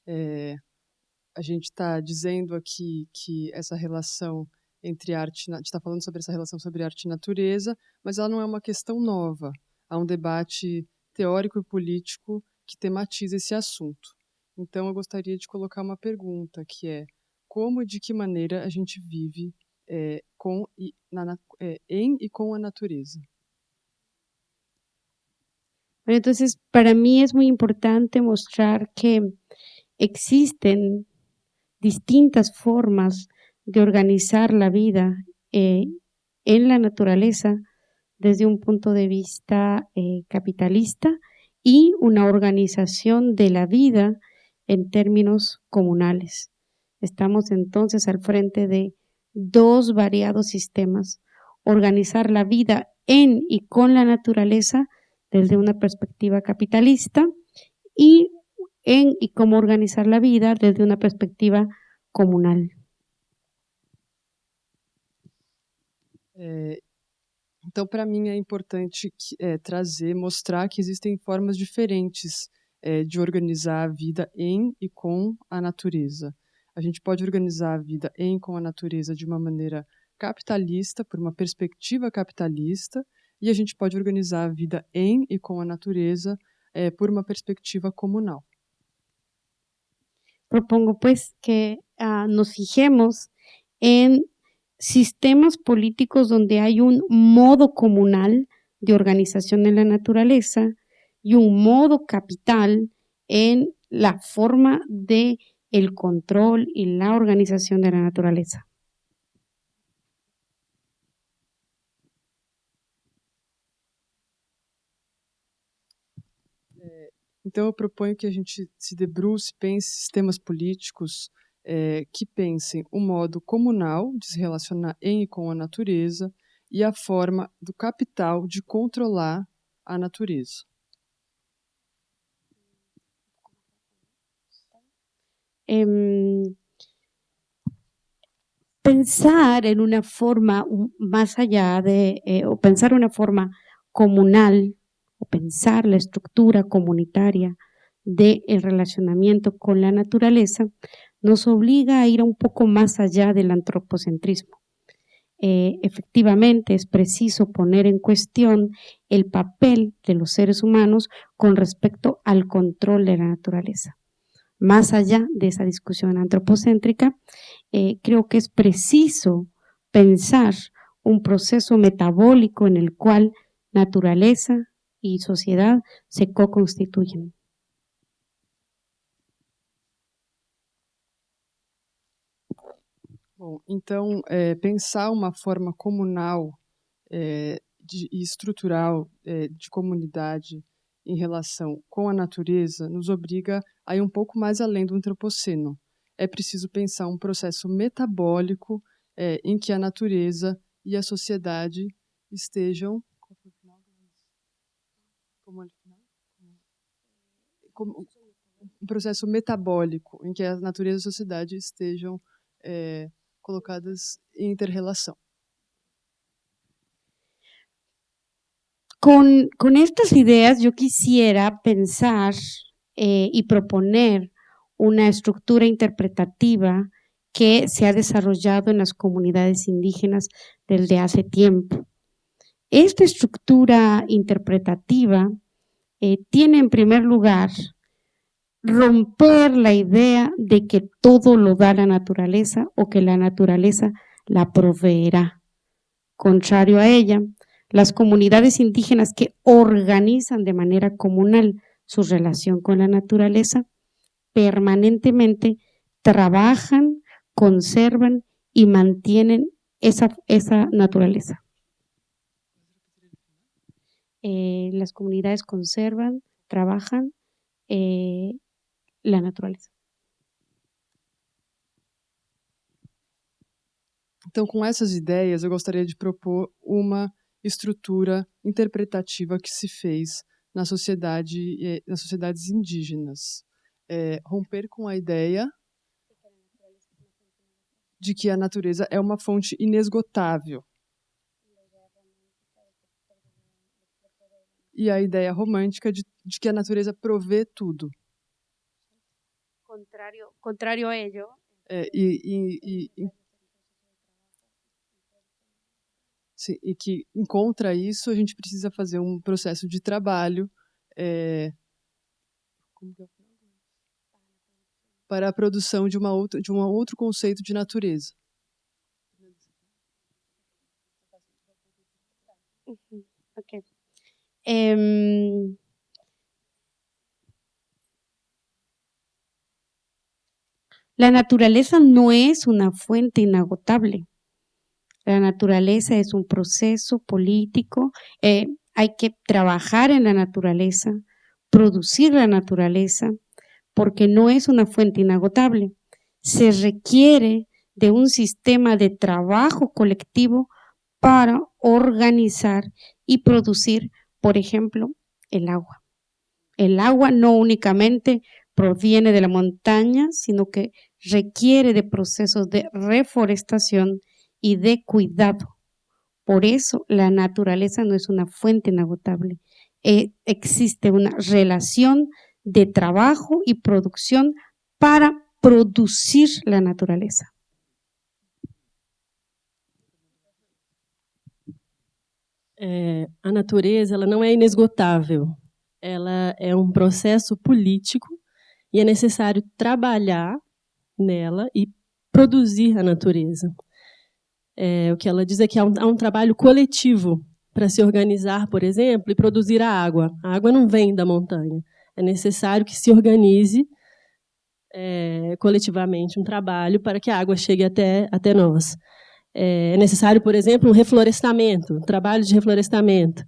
A gente está dizendo aqui que essa relação entre arte, a gente está falando sobre essa relação sobre arte e natureza, mas ela não é uma questão nova. Há um debate teórico e político que tematiza esse assunto. Então, eu gostaria de colocar uma pergunta, que é como e de que maneira a gente vive em e com a natureza? Bueno, entonces, para mí es muy importante mostrar que existen distintas formas de organizar la vida en la naturaleza desde un punto de vista capitalista y una organización de la vida en términos comunales. Estamos entonces al frente de dos variados sistemas: organizar la vida en y con la naturaleza desde una perspectiva capitalista y cómo organizar la vida desde una perspectiva comunal. Então, para mim, é importante mostrar que existem formas diferentes de organizar a vida em e com a natureza. A gente pode organizar a vida em e com a natureza de uma maneira capitalista, por uma perspectiva capitalista, e a gente pode organizar a vida em e com a natureza por uma perspectiva comunal. Propongo, pues, que nos fijemos en sistemas políticos donde hay un modo comunal de organización en la naturaleza y un modo capital en la forma de el control y la organización de la naturaleza. Então, eu proponho que a gente se debruce, pense sistemas políticos que pensem o modo comunal de se relacionar em e com a natureza e a forma do capital de controlar a natureza. Pensar en una forma más allá o pensar una forma comunal, o pensar la estructura comunitaria del relacionamiento con la naturaleza, nos obliga a ir un poco más allá del antropocentrismo. Efectivamente, es preciso poner en cuestión el papel de los seres humanos con respecto al control de la naturaleza. Más allá de esa discusión antropocéntrica, creo que es preciso pensar un proceso metabólico en el cual naturaleza y sociedad se co-constituyen. Bom, então, pensar uma forma comunal e estrutural de comunidade em relação com a natureza nos obriga a ir um pouco mais além do antropoceno. É preciso pensar um processo metabólico em que a natureza e a sociedade estejam... um processo metabólico em que a natureza e a sociedade estejam colocadas em inter-relação. Con estas ideas yo quisiera pensar y proponer una estructura interpretativa que se ha desarrollado en las comunidades indígenas desde hace tiempo. Esta estructura interpretativa tiene en primer lugar romper la idea de que todo lo da la naturaleza o que la naturaleza la proveerá. Contrario a ella, las comunidades indígenas que organizan de manera comunal su relación con la naturaleza permanentemente trabajan, conservan y mantienen esa naturaleza. Las comunidades conservan, trabajan la naturaleza. Então, com essas ideias, eu gostaria de propor uma estrutura interpretativa que se fez nas sociedades indígenas. Romper com a ideia de que a natureza é uma fonte inesgotável. E a ideia romântica de que a natureza provê tudo. Contrario a ello. Sim, e que, contra isso, a gente precisa fazer um processo de trabalho. para a produção de um outro conceito de natureza. Okay. La naturaleza no es una fuente inagotable. La naturaleza es un proceso político. Hay que trabajar en la naturaleza, producir la naturaleza, porque no es una fuente inagotable. Se requiere de un sistema de trabajo colectivo para organizar y producir, por ejemplo, el agua. El agua no únicamente proviene de la montaña, sino que requiere de procesos de reforestación y de cuidado. Por eso la naturaleza no es una fuente inagotable. Existe una relación de trabajo y producción para producir la naturaleza. A natureza, ela não é inesgotável. Ela é um processo político e é necessário trabalhar nela e produzir a natureza. O que ela diz é que há um trabalho coletivo para se organizar, por exemplo, e produzir a água. A água não vem da montanha. É necessário que se organize coletivamente um trabalho para que a água chegue até nós. É necessário, por exemplo, um reflorestamento, trabalho de reflorestamento.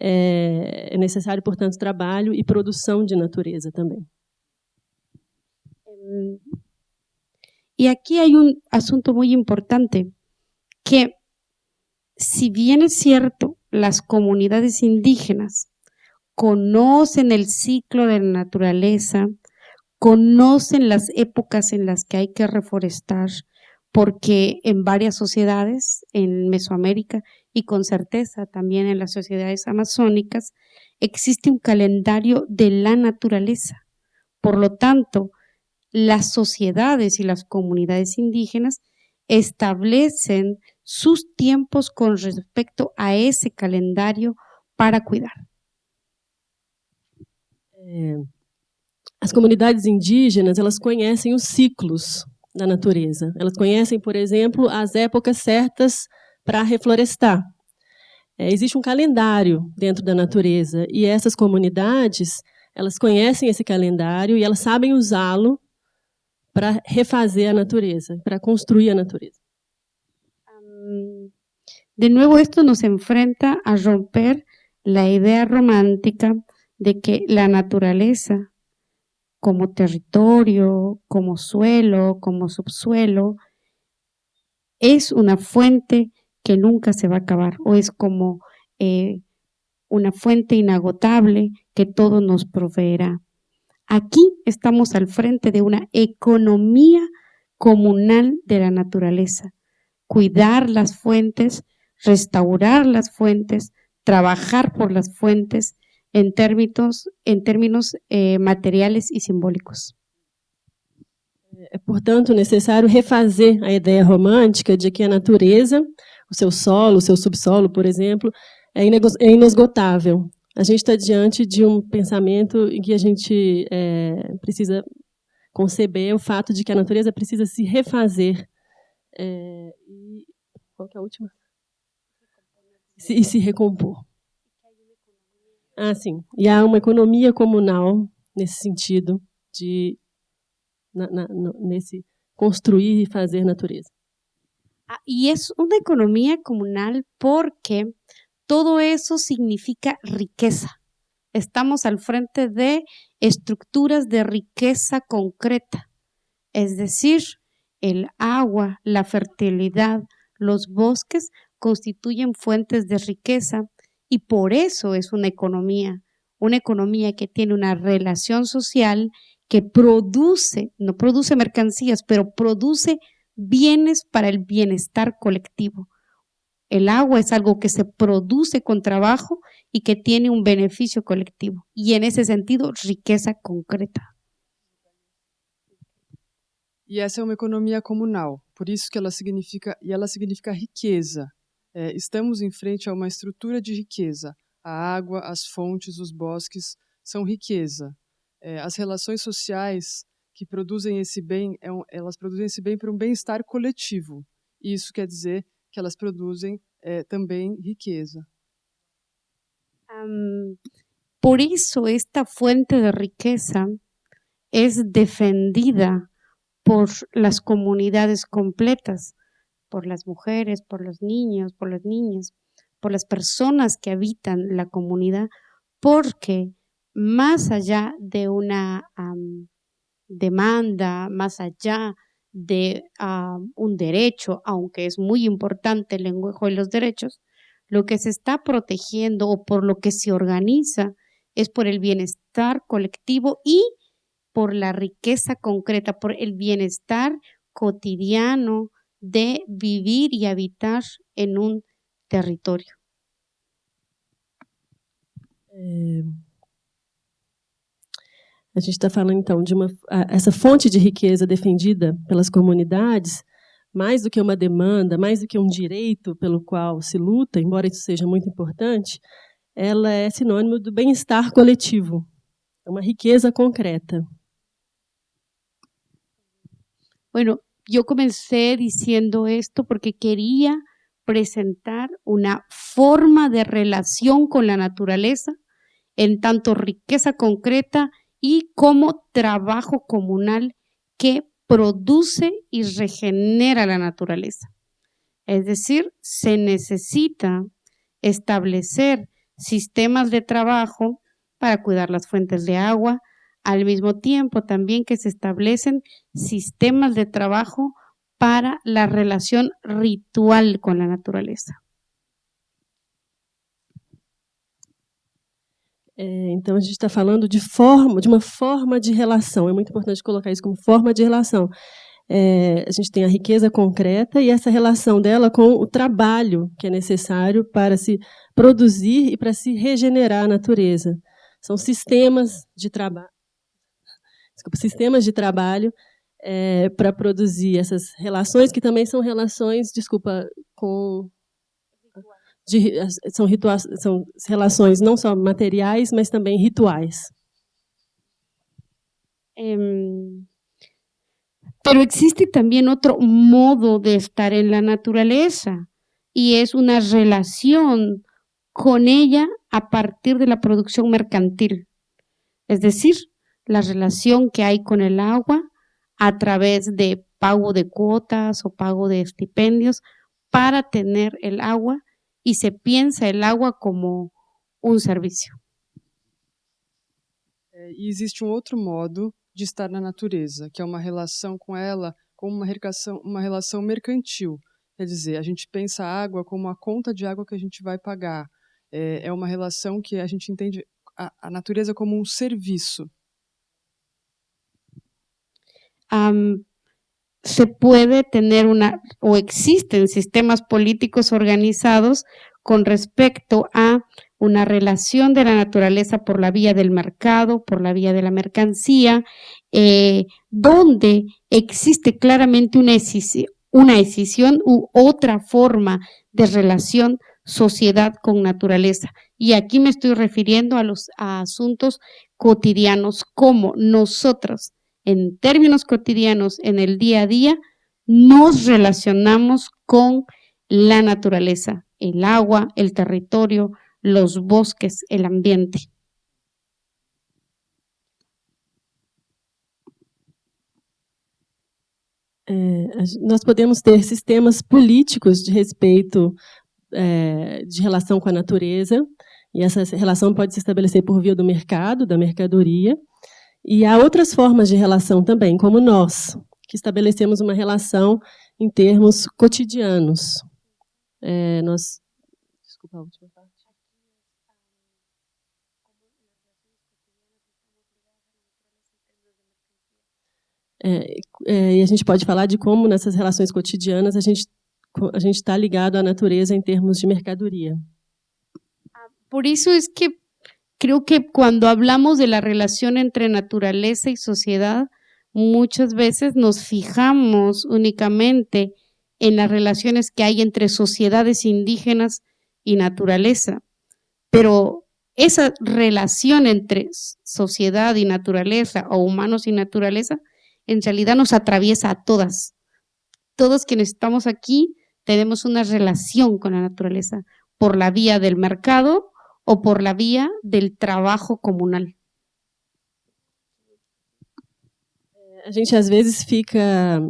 É necessário, portanto, trabalho e produção de natureza também. Y aquí hay un asunto muy importante, que si bien es cierto, las comunidades indígenas conocen el ciclo de la naturaleza, conocen las épocas en las que hay que reforestar, porque en varias sociedades, en Mesoamérica y con certeza también en las sociedades amazónicas, existe un calendario de la naturaleza. Por lo tanto, las sociedades y las comunidades indígenas establecen sus tiempos con respecto a ese calendario para cuidar. As comunidades indígenas, elas conhecem os ciclos da natureza. Elas conhecem, por exemplo, as épocas certas para reflorestar. Existe um calendário dentro da natureza e essas comunidades, elas conhecem esse calendário e elas sabem usá-lo para refazer a natureza, para construir a natureza. De nuevo, esto nos enfrenta a romper la idea romántica de que la naturaleza, como territorio, como suelo, como subsuelo, es una fuente que nunca se va a acabar, o es como una fuente inagotable que todo nos proveerá. Aquí estamos al frente de una economía comunal de la naturaleza. Cuidar las fuentes, restaurar las fuentes, trabajar por las fuentes en términos materiales y simbólicos. É, portanto, necessário refazer a ideia romântica de que a natureza, o seu solo, o seu subsolo, por exemplo, é inesgotável. A gente está diante de um pensamento em que a gente precisa conceber o fato de que a natureza precisa se refazer. E qual que é a última? E se recompor. Ah, sim. E há uma economia comunal nesse sentido de nesse construir e fazer natureza. Y es una economía comunal porque todo eso significa riqueza. Estamos al frente de estructuras de riqueza concreta, es decir, el agua, la fertilidad, los bosques constituyen fuentes de riqueza y por eso es una economía que tiene una relación social que produce, no produce mercancías, pero produce bienes para el bienestar colectivo. El agua es algo que se produce con trabajo y que tiene un beneficio colectivo. Y en ese sentido, riqueza concreta. E essa é uma economia comunal, por isso que ela significa riqueza. Estamos em frente a uma estrutura de riqueza. A água, as fontes, os bosques são riqueza. As relações sociais que produzem esse bem, elas produzem esse bem para um bem-estar coletivo. E isso quer dizer que elas produzem também riqueza. Por eso esta fuente de riqueza es defendida por las comunidades completas, por las mujeres, por los niños, por las niñas, por las personas que habitan la comunidad, porque más allá de una demanda, más allá de un derecho, aunque es muy importante el lenguaje de los derechos, lo que se está protegiendo o por lo que se organiza es por el bienestar colectivo y por la riqueza concreta, por el bienestar cotidiano de vivir y habitar en un territorio. A gente está falando, então, de essa fonte de riqueza defendida pelas comunidades, mais do que uma demanda, mais do que um direito pelo qual se luta, embora isso seja muito importante, ela é sinônimo do bem-estar coletivo, é uma riqueza concreta. Bueno, yo comencé diciendo esto porque quería presentar una forma de relación con la naturaleza en tanto riqueza concreta y como trabajo comunal que produce y regenera la naturaleza. Es decir, se necesita establecer sistemas de trabajo para cuidar las fuentes de agua, al mismo tiempo también que se establecen sistemas de trabajo para la relación ritual con la naturaleza. Então, a gente está falando de uma forma de relação. É muito importante colocar isso como forma de relação. A gente tem a riqueza concreta e essa relação dela com o trabalho que é necessário para se produzir e para se regenerar a natureza. São sistemas de trabalho. Sistemas de trabalho para produzir essas relações, que também são relações, são relações não só materiais, mas também rituais. Pero existe también otro modo de estar en la naturaleza y es una relación con ella a partir de la producción mercantil. Es decir, la relación que hay con el agua a través de pago de cuotas o pago de estipendios para tener el agua y se piensa el agua como un servicio. E existe outro modo de estar na natureza, que é uma relação com ela, como uma relação mercantil. Quer dizer, a gente pensa a água como a conta de água que a gente vai pagar. É uma relação que a gente entende a natureza como um serviço. Se puede tener o existen sistemas políticos organizados con respecto a una relación de la naturaleza por la vía del mercado, por la vía de la mercancía, donde existe claramente una decisión u otra forma de relación sociedad con naturaleza. Y aquí me estoy refiriendo a asuntos cotidianos, como nosotros, en términos cotidianos, en el día a día, nos relacionamos con la naturaleza, el agua, el territorio, los bosques, el ambiente. Nós podemos ter sistemas políticos de respeito, de relação com a natureza, e essa relação pode se estabelecer por via do mercado, da mercadoria, e há outras formas de relação também, como nós, que estabelecemos uma relação em termos cotidianos. Desculpa a última parte. E a gente pode falar de como nessas relações cotidianas a gente está ligado à natureza em termos de mercadoria. Por eso es que creo que cuando hablamos de la relación entre naturaleza y sociedad, muchas veces nos fijamos únicamente en las relaciones que hay entre sociedades indígenas y naturaleza, pero esa relación entre sociedad y naturaleza o humanos y naturaleza en realidad nos atraviesa a todas. Todos quienes estamos aquí tenemos una relación con la naturaleza por la vía del mercado o por la vía del trabajo comunal. A gente às vezes fica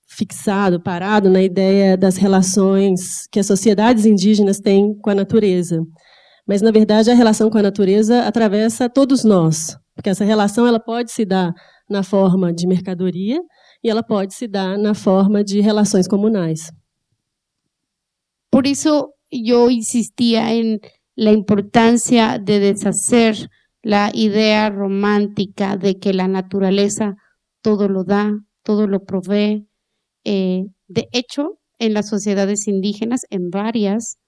fixado, parado na ideia das relações que as sociedades indígenas têm com a natureza. Mas, na verdade, a relação com a natureza atravessa todos nós, porque essa relação ela pode se dar na forma de mercadoria e ela pode se dar na forma de relações comunais. Por eso yo insistía en la importancia de deshacer la idea romántica de que la naturaleza todo lo da, todo lo provee. De hecho, en las sociedades indígenas, en varias,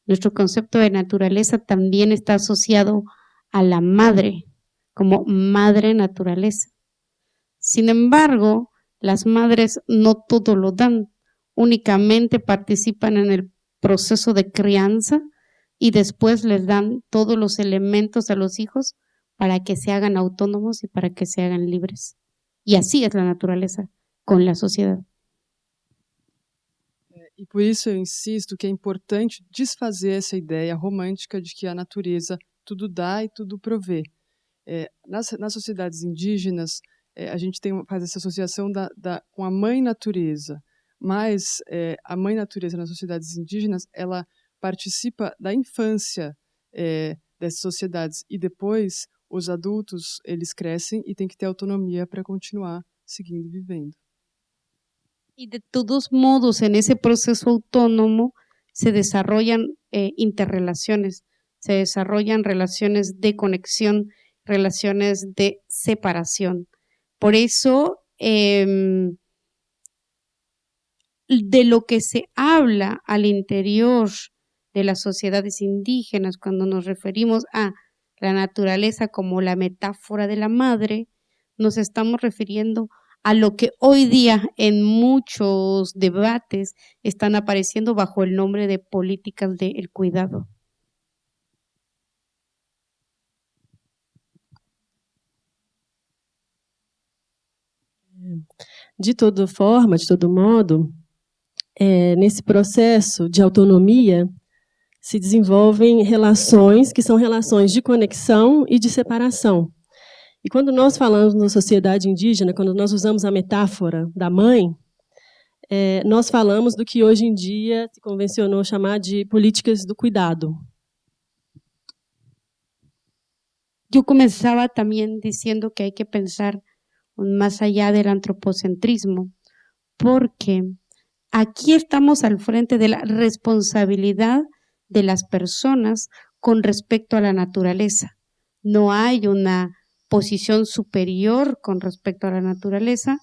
nuestro concepto de naturaleza también está asociado a la madre, como madre naturaleza. Sin embargo, las madres no todo lo dan, únicamente participan en el proceso de crianza y después les dan todos los elementos a los hijos para que se hagan autónomos y para que se hagan libres. Y así es la naturaleza con la sociedad. E por isso eu insisto que é importante desfazer essa ideia romântica de que a natureza tudo dá e tudo provê. Nas sociedades indígenas, a gente faz essa associação com a mãe natureza, mas a mãe natureza nas sociedades indígenas, ela participa da infância dessas sociedades e depois os adultos, eles crescem e têm que ter autonomia para continuar seguindo vivendo. Y de todos modos, en ese proceso autónomo se desarrollan interrelaciones, se desarrollan relaciones de conexión, relaciones de separación. Por eso, de lo que se habla al interior de las sociedades indígenas, cuando nos referimos a la naturaleza como la metáfora de la madre, nos estamos refiriendo a lo que hoy día en muchos debates están apareciendo bajo el nombre de políticas del cuidado. De toda forma, de todo modo, nesse processo de autonomia se desenvolvem relações que são relações de conexão e de separação. E quando nós falamos na sociedade indígena, quando nós usamos a metáfora da mãe, nós falamos do que hoje em dia se convencionou chamar de políticas do cuidado. Yo comenzaba también diciendo que hay que pensar más allá del antropocentrismo, porque aquí estamos al frente de la responsabilidad de las personas con respecto a la naturaleza. No hay una posición superior con respecto a la naturaleza,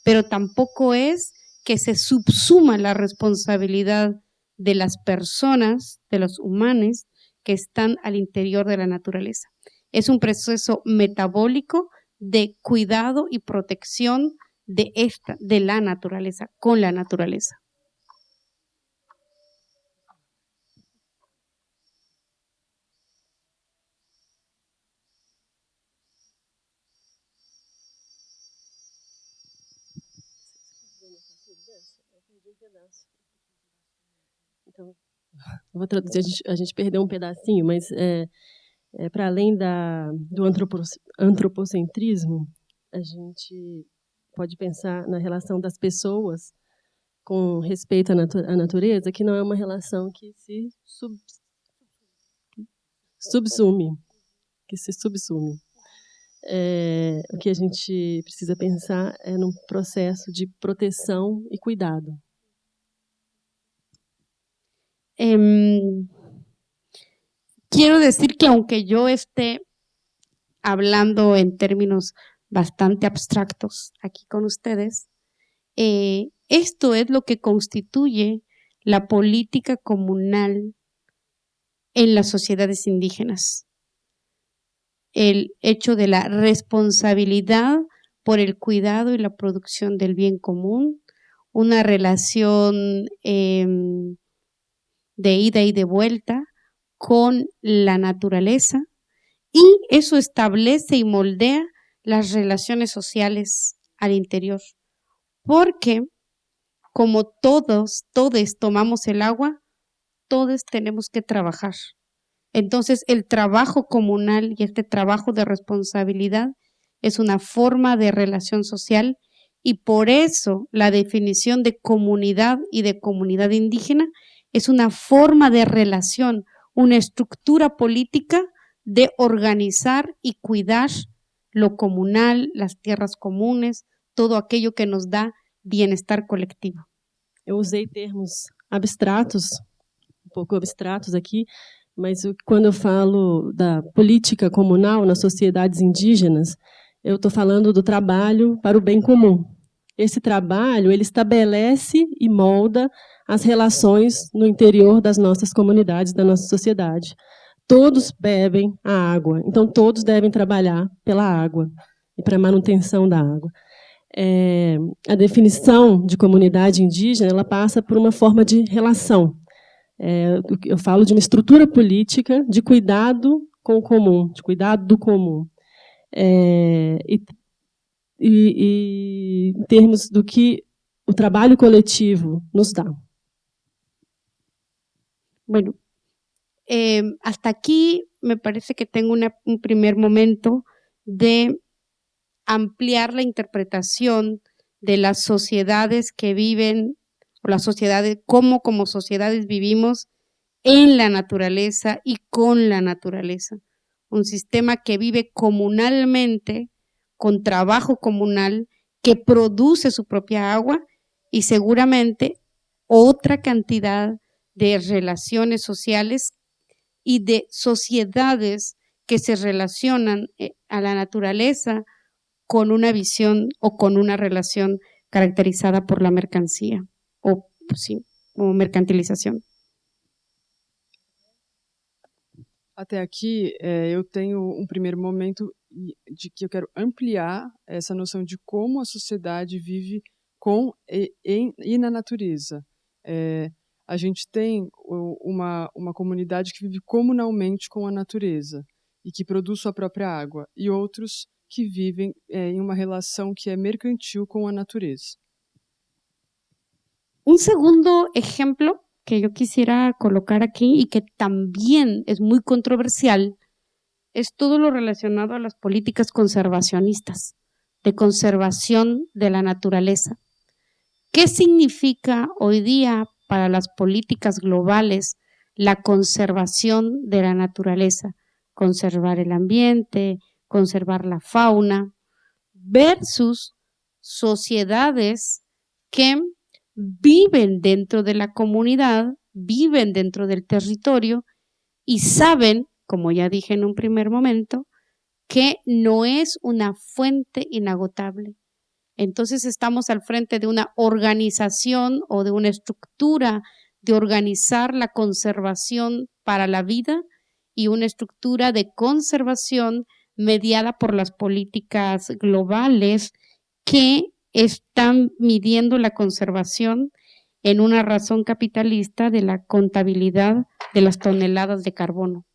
pero tampoco es que se subsuma la responsabilidad de las personas, de los humanos que están al interior de la naturaleza. Es un proceso metabólico de cuidado y protección de la naturaleza, con la naturaleza. Então, vou traduzir, a gente perdeu um pedacinho, mas para além do antropocentrismo, a gente pode pensar na relação das pessoas com respeito à natureza, que não é uma relação que se subsume. O que a gente precisa pensar é num processo de proteção e cuidado. Quiero decir que aunque yo esté hablando en términos bastante abstractos aquí con ustedes, esto es lo que constituye la política comunal en las sociedades indígenas. El hecho de la responsabilidad por el cuidado y la producción del bien común, una relación de ida y de vuelta con la naturaleza, y eso establece y moldea las relaciones sociales al interior, porque como todos tomamos el agua, todos tenemos que trabajar. Entonces, el trabajo comunal y este trabajo de responsabilidad es una forma de relación social y por eso la definición de comunidad y de comunidad indígena es una forma de relación, una estructura política de organizar y cuidar lo comunal, las tierras comunes, todo aquello que nos da bienestar colectivo. Eu usei termos abstratos, pouco abstratos aqui, mas quando eu falo da política comunal nas sociedades indígenas, eu estou falando do trabalho para o bem comum. Esse trabalho, ele estabelece e molda as relações no interior das nossas comunidades, da nossa sociedade. Todos bebem a água, então todos devem trabalhar pela água e para a manutenção da água. A definição de comunidade indígena, ela passa por uma forma de relação. Eu falo de uma estrutura política de cuidado com o comum, de cuidado do comum. E em termos do que o trabalho coletivo nos dá. Bueno, hasta aquí me parece que tengo un primer momento de ampliar la interpretación de las sociedades que viven, o las sociedades, cómo como sociedades vivimos en la naturaleza y con la naturaleza. Un sistema que vive comunalmente, con trabajo comunal, que produce su propia agua y seguramente otra cantidad de relaciones sociales y de sociedades que se relacionan a la naturaleza con una visión o con una relación caracterizada por la mercancía o, sí, o mercantilização. Até aqui, eu tenho um primeiro momento de que eu quero ampliar essa noção de como a sociedade vive com e na natureza. A gente tem uma comunidade que vive comunalmente com a natureza e que produz sua própria água, e outros que vivem em uma relação que é mercantil com a natureza. Un segundo ejemplo que yo quisiera colocar aquí y que también es muy controversial es todo lo relacionado a las políticas conservacionistas, de conservación de la naturaleza. ¿Qué significa hoy día para las políticas globales la conservación de la naturaleza? Conservar el ambiente, conservar la fauna, versus sociedades que viven dentro de la comunidad, viven dentro del territorio y saben, como ya dije en un primer momento, que no es una fuente inagotable. Entonces estamos al frente de una organización o de una estructura de organizar la conservación para la vida y una estructura de conservación mediada por las políticas globales que están midiendo la conservación en una razón capitalista de la contabilidad de las toneladas de carbono.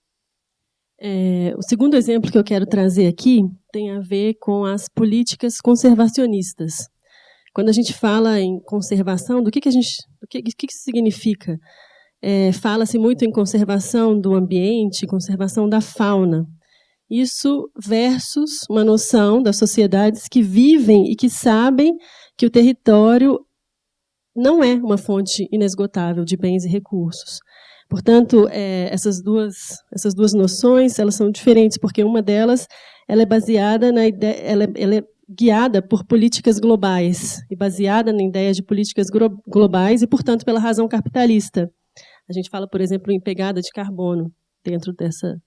O segundo exemplo que eu quero trazer aqui tem a ver com as políticas conservacionistas. Quando a gente fala em conservação, o que isso significa? Fala-se muito em conservação do ambiente, conservação da fauna. Isso versus uma noção das sociedades que vivem e que sabem que o território não é uma fonte inesgotável de bens e recursos. Portanto, essas duas noções, elas são diferentes, porque uma delas ela é baseada na ideia, ela é guiada por políticas globais e baseada na ideia de políticas globais e, portanto, pela razão capitalista. A gente fala, por exemplo, em pegada de carbono dentro dessa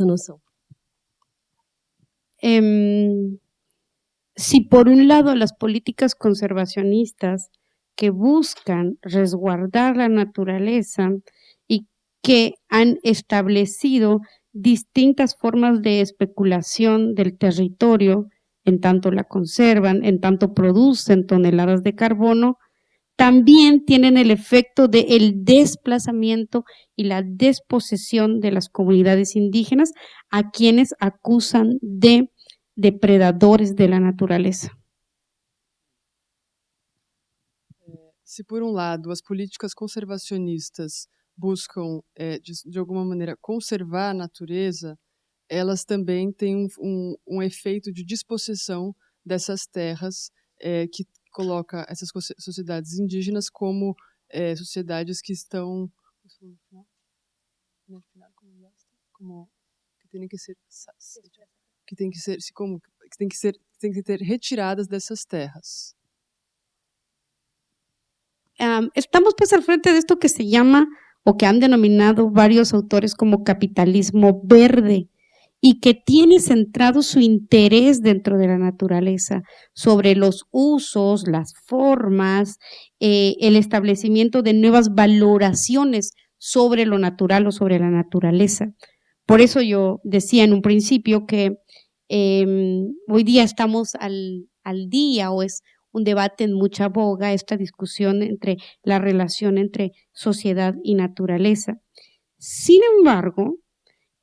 noção. Si por un lado las políticas conservacionistas que buscan resguardar la naturaleza y que han establecido distintas formas de especulación del territorio, en tanto la conservan, en tanto producen toneladas de carbono, también tienen el efecto del desplazamiento y la desposesión de las comunidades indígenas, a quienes acusan de depredadores de la naturaleza. Se, por um lado, as políticas conservacionistas buscam, de alguma maneira, conservar a natureza, elas também têm um efeito de dispossessão dessas terras, que coloca essas sociedades indígenas como sociedades que estão... que tem que ser retiradas dessas terras. Estamos pues al frente de esto que se llama, o que han denominado varios autores como capitalismo verde, y que tiene centrado su interés dentro de la naturaleza, sobre los usos, las formas, el establecimiento de nuevas valoraciones sobre lo natural o sobre la naturaleza. Por eso yo decía en un principio que hoy día estamos al día, o es un debate en mucha boga, esta discusión entre la relación entre sociedad y naturaleza. Sin embargo,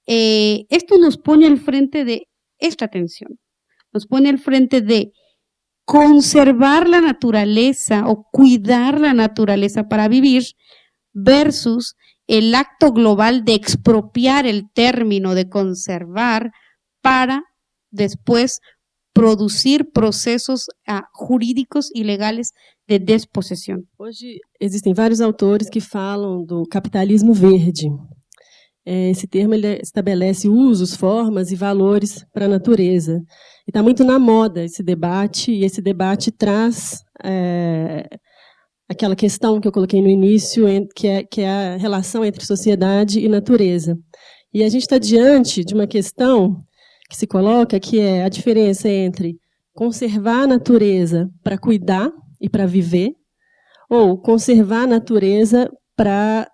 esto nos pone al frente de esta tensión, nos pone al frente de conservar la naturaleza o cuidar la naturaleza para vivir versus el acto global de expropiar el término de conservar para después produzir processos jurídicos e legais de despossessão. Hoje existem vários autores que falam do capitalismo verde. Esse termo ele estabelece usos, formas e valores para a natureza. E está muito na moda esse debate, e esse debate traz aquela questão que eu coloquei no início, que é a relação entre sociedade e natureza. E a gente está diante de uma questão que se coloca, que é a diferença entre conservar a natureza para cuidar e para viver, ou conservar a natureza para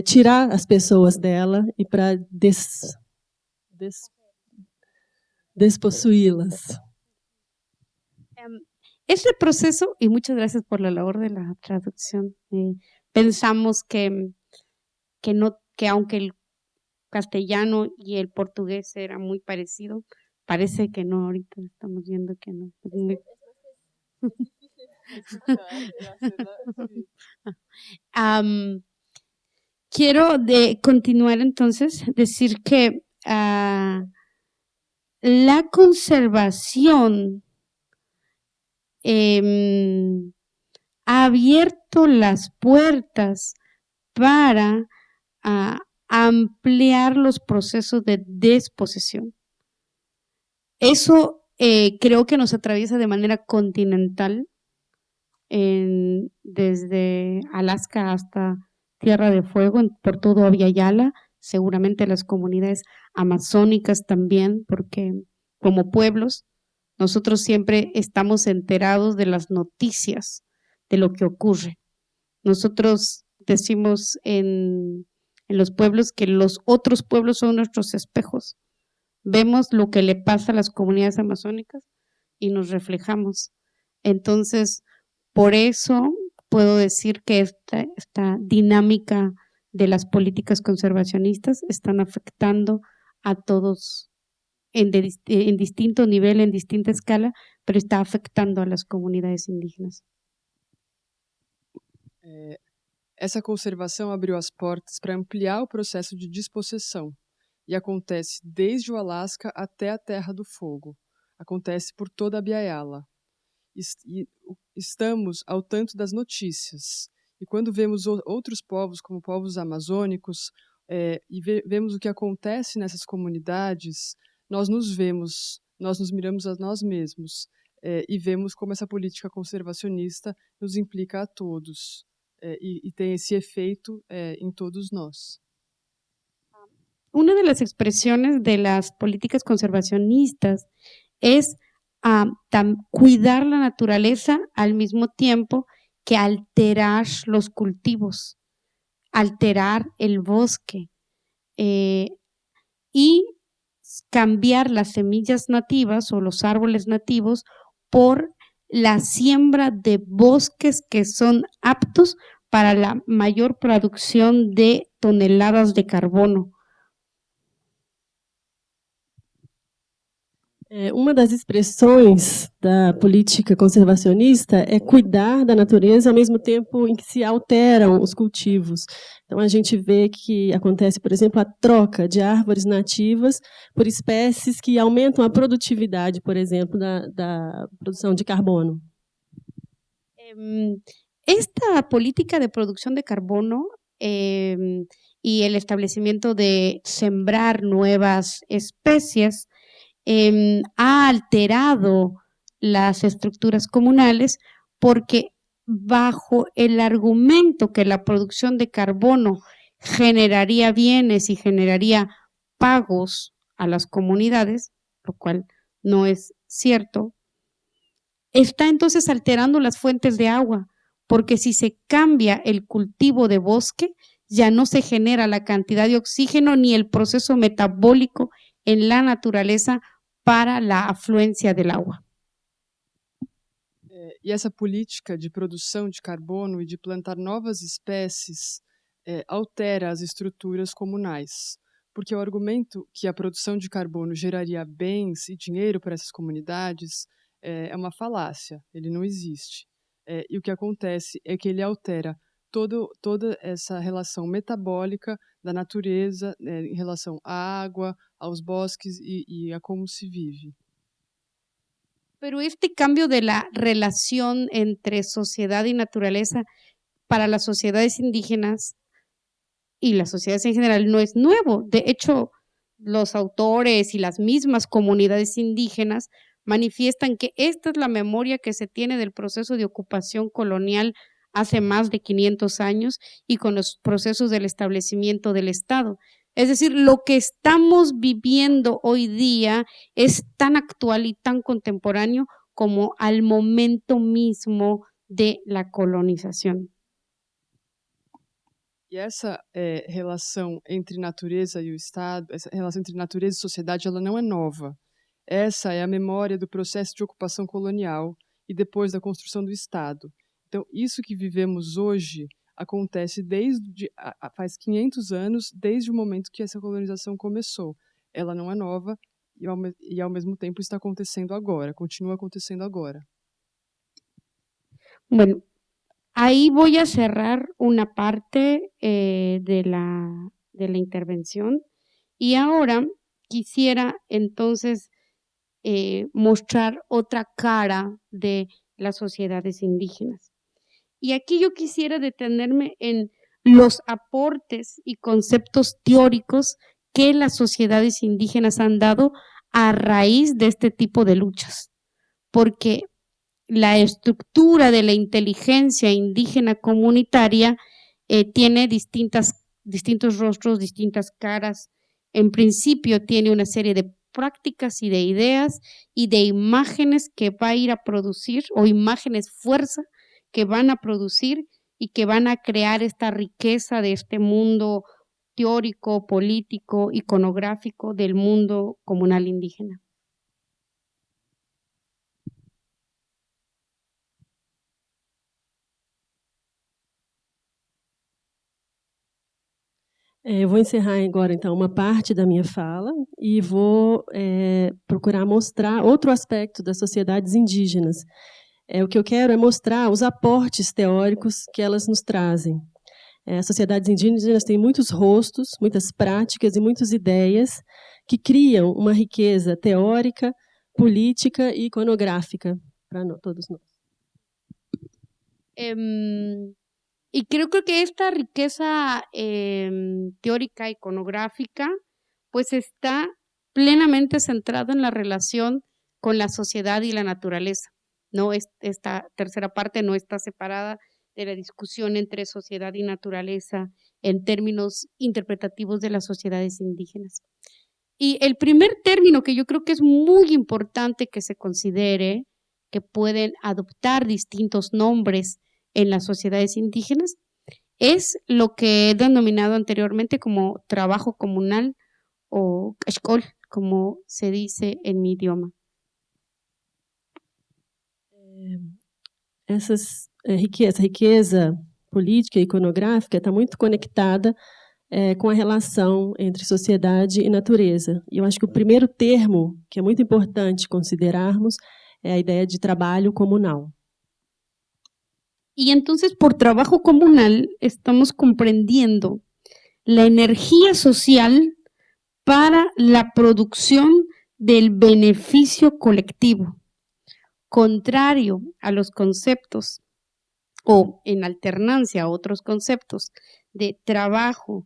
tirar as pessoas dela e para despossuí-las. Este proceso, y muchas gracias por la labor de la traducción, pensamos que aunque el castellano y el portugués era muy parecido, parece que no, ahorita estamos viendo que no. Quiero continuar entonces, decir que la conservación ha abierto las puertas para ampliar los procesos de desposesión. Eso creo que nos atraviesa de manera continental, desde Alaska hasta Tierra de Fuego, por todo Abya-Yala, seguramente las comunidades amazónicas también, porque como pueblos nosotros siempre estamos enterados de las noticias, de lo que ocurre. Nosotros decimos en los pueblos que los otros pueblos son nuestros espejos. Vemos lo que le pasa a las comunidades amazónicas y nos reflejamos. Entonces, por eso puedo decir que esta dinámica de las políticas conservacionistas están afectando a todos en distinto nivel, en distinta escala, pero está afectando a las comunidades indígenas. Essa conservação abriu as portas para ampliar o processo de dispossessão, e acontece desde o Alasca até a Terra do Fogo. Acontece por toda a Abya-Yala. Estamos ao tanto das notícias, e quando vemos outros povos, como povos amazônicos, e vemos o que acontece nessas comunidades, nós nos miramos a nós mesmos, e vemos como essa política conservacionista nos implica a todos. Y tiene ese efecto en todos nosotros. Una de las expresiones de las políticas conservacionistas es cuidar la naturaleza al mismo tiempo que alterar los cultivos, alterar el bosque y cambiar las semillas nativas o los árboles nativos por la siembra de bosques que son aptos para la mayor producción de toneladas de carbono. Uma das expressões da política conservacionista é cuidar da natureza ao mesmo tempo em que se alteram os cultivos. Então, a gente vê que acontece, por exemplo, a troca de árvores nativas por espécies que aumentam a produtividade, por exemplo, da produção de carbono. Esta política de producción de carbono y el establecimiento de sembrar nuevas especies ha alterado las estructuras comunales porque bajo el argumento que la producción de carbono generaría bienes y generaría pagos a las comunidades, lo cual no es cierto, está entonces alterando las fuentes de agua, porque si se cambia el cultivo de bosque, ya no se genera la cantidad de oxígeno ni el proceso metabólico en la naturaleza para la afluencia del agua. E essa política de produção de carbono e de plantar novas espécies altera as estruturas comunais, porque o argumento que a produção de carbono geraria bens e dinheiro para essas comunidades é uma falácia, ele não existe. E o que acontece é que ele altera toda essa relação metabólica da natureza em relação à água, aos bosques e a como se vive. Pero este cambio de la relación entre sociedad y naturaleza para las sociedades indígenas y las sociedades en general no es nuevo. De hecho, los autores y las mismas comunidades indígenas manifiestan que esta es la memoria que se tiene del proceso de ocupación colonial hace más de 500 años y con los procesos del establecimiento del Estado. Es decir, lo que estamos viviendo hoy día es tan actual y tan contemporáneo como al momento mismo de la colonización. E essa relação entre natureza e o Estado, essa relação entre natureza e sociedade, ela não é nova. Essa é a memória do processo de ocupação colonial e depois da construção do Estado. Então, isso que vivemos hoje acontece faz 500 anos, desde o momento que essa colonização começou. Ela não é nova e ao mesmo tempo está acontecendo agora, continua acontecendo agora. Bueno, ahí voy a cerrar una parte de la intervención y ahora quisiera entonces mostrar otra cara de las sociedades indígenas. Y aquí yo quisiera detenerme en los aportes y conceptos teóricos que las sociedades indígenas han dado a raíz de este tipo de luchas, porque la estructura de la inteligencia indígena comunitaria tiene distintos rostros, distintas caras. En principio tiene una serie de prácticas y de ideas y de imágenes que va a ir a producir, o imágenes fuerza que van a producir y que van a crear esta riqueza de este mundo teórico, político, iconográfico del mundo comunal indígena. Eu vou encerrar agora, então, uma parte da minha fala e vou procurar mostrar outro aspecto das sociedades indígenas. O que eu quero é mostrar os aportes teóricos que elas nos trazem. As sociedades indígenas têm muitos rostos, muitas práticas e muitas ideias que criam uma riqueza teórica, política e iconográfica para todos nós. Y creo que esta riqueza teórica, iconográfica, pues está plenamente centrada en la relación con la sociedad y la naturaleza. No, esta tercera parte no está separada de la discusión entre sociedad y naturaleza en términos interpretativos de las sociedades indígenas. Y el primer término que yo creo que es muy importante que se considere, que pueden adoptar distintos nombres en las sociedades indígenas, es lo que he denominado anteriormente como trabajo comunal o kashkol, como se dice en mi idioma. Essa riqueza política e iconográfica está muito conectada com a relação entre sociedade e natureza. E eu acho que o primeiro termo, que é muito importante considerarmos, é a ideia de trabalho comunal. Y entonces, por trabajo comunal, estamos comprendiendo la energía social para la producción del beneficio colectivo, contrario a los conceptos o en alternancia a otros conceptos de trabajo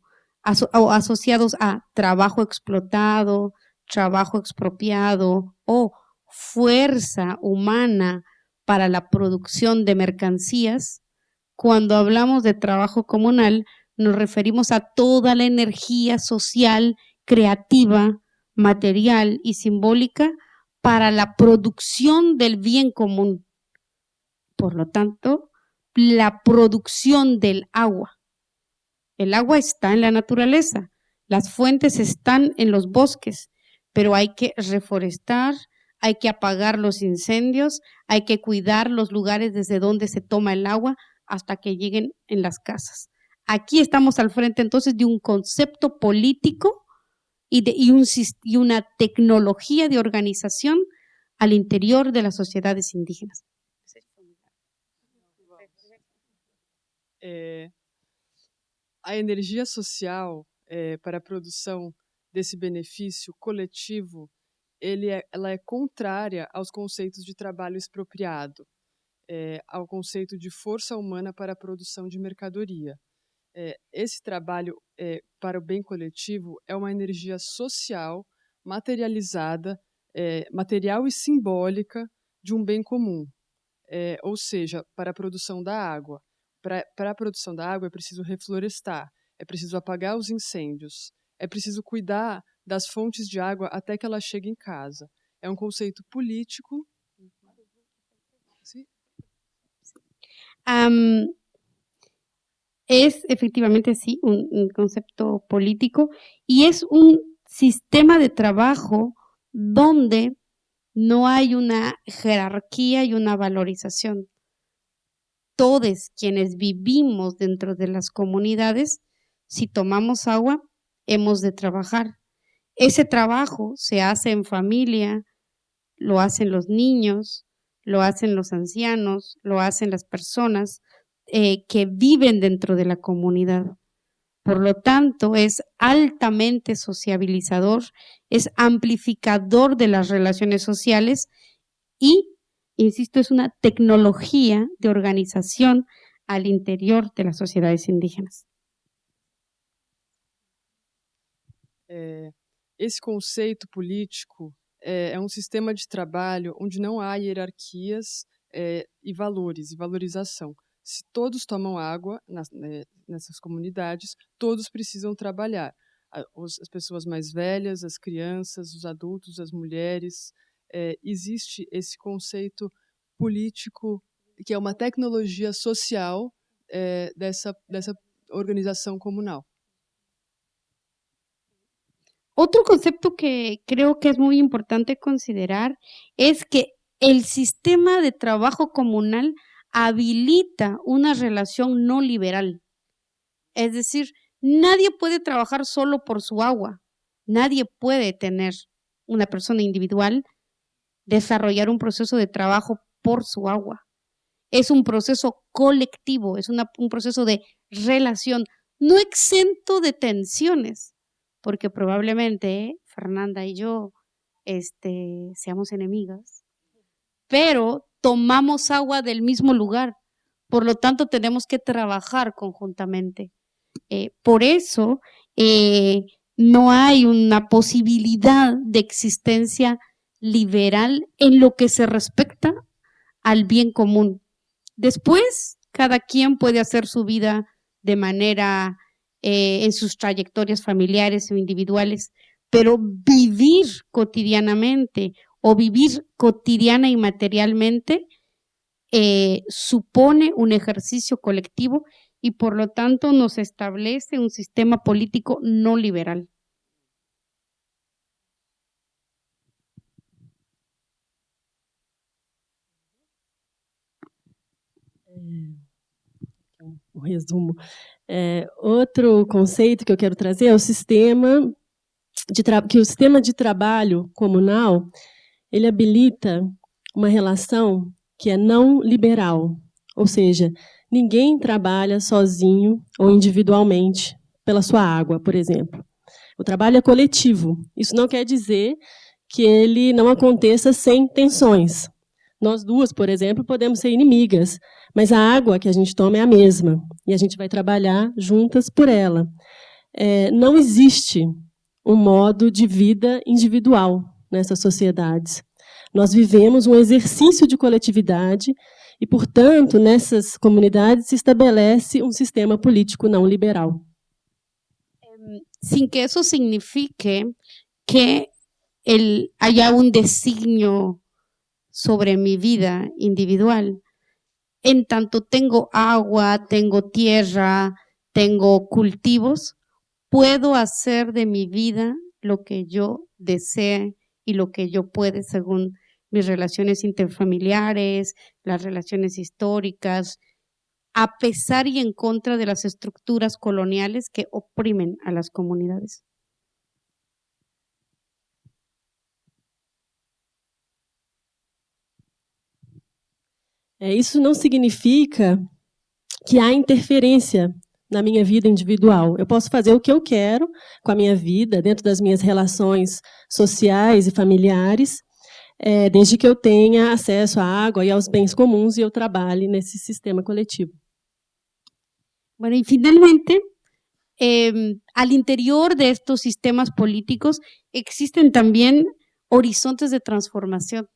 o asociados a trabajo explotado, trabajo expropiado o fuerza humana para la producción de mercancías. Cuando hablamos de trabajo comunal, nos referimos a toda la energía social, creativa, material y simbólica para la producción del bien común. Por lo tanto, la producción del agua. El agua está en la naturaleza, las fuentes están en los bosques, pero hay que reforestar, hay que apagar los incendios, hay que cuidar los lugares desde donde se toma el agua hasta que lleguen en las casas. Aquí estamos al frente entonces de un concepto político y una tecnología de organización al interior de las sociedades indígenas. A energia social para a produção desse benefício coletivo, ela é contrária aos conceitos de trabalho expropriado, ao conceito de força humana para a produção de mercadoria. Esse trabalho para o bem coletivo é uma energia social, materializada, material e simbólica de um bem comum, ou seja, para a produção da água. Para a produção da água é preciso reflorestar, é preciso apagar os incêndios, é preciso cuidar das fontes de água até que ela chegue em casa. É um conceito político. Es efectivamente sí un concepto político y es un sistema de trabajo donde no hay una jerarquía y una valorización. Todos quienes vivimos dentro de las comunidades, si tomamos agua, hemos de trabajar. Ese trabajo se hace en familia, lo hacen los niños, lo hacen los ancianos, lo hacen las personas que viven dentro de la comunidad. Por lo tanto, es altamente sociabilizador, es amplificador de las relaciones sociales y, insisto, es una tecnología de organización al interior de las sociedades indígenas. Esse conceito político é um sistema de trabalho onde não há hierarquias e valores, e valorização. Se todos tomam água nessas comunidades, todos precisam trabalhar. As pessoas mais velhas, as crianças, os adultos, as mulheres. Existe esse conceito político, que é uma tecnologia social dessa organização comunal. Otro concepto que creo que es muy importante considerar es que el sistema de trabajo comunal habilita una relación no liberal. Es decir, nadie puede trabajar solo por su agua. Nadie puede tener una persona individual, desarrollar un proceso de trabajo por su agua. Es un proceso colectivo, es un proceso de relación, no exento de tensiones, porque probablemente Fernanda y yo seamos enemigas, pero tomamos agua del mismo lugar, por lo tanto tenemos que trabajar conjuntamente. Por eso no hay una posibilidad de existencia liberal en lo que se respecta al bien común. Después, cada quien puede hacer su vida de manera en sus trayectorias familiares o individuales, pero vivir cotidianamente o vivir cotidiana y materialmente supone un ejercicio colectivo y por lo tanto nos establece un sistema político no liberal. Um resumo. Outro conceito que eu quero trazer é o sistema de trabalho comunal, ele habilita uma relação que é não liberal, ou seja, ninguém trabalha sozinho ou individualmente pela sua água, por exemplo. O trabalho é coletivo. Isso não quer dizer que ele não aconteça sem tensões. Nós duas, por exemplo, podemos ser inimigas, mas a água que a gente toma é a mesma, e a gente vai trabalhar juntas por ela. Não existe um modo de vida individual nessas sociedades. Nós vivemos um exercício de coletividade e, portanto, nessas comunidades se estabelece um sistema político não liberal. Sin que eso signifique que haya un designio sobre mi vida individual. En tanto tengo agua, tengo tierra, tengo cultivos, puedo hacer de mi vida lo que yo desee y lo que yo pueda según mis relaciones interfamiliares, las relaciones históricas, a pesar y en contra de las estructuras coloniales que oprimen a las comunidades. Isso não significa que há interferência na minha vida individual. Eu posso fazer o que eu quero com a minha vida, dentro das minhas relações sociais e familiares, desde que eu tenha acesso à água e aos bens comuns e eu trabalhe nesse sistema coletivo. Bueno, y finalmente, al interior de estos sistemas políticos existen también horizontes de transformación.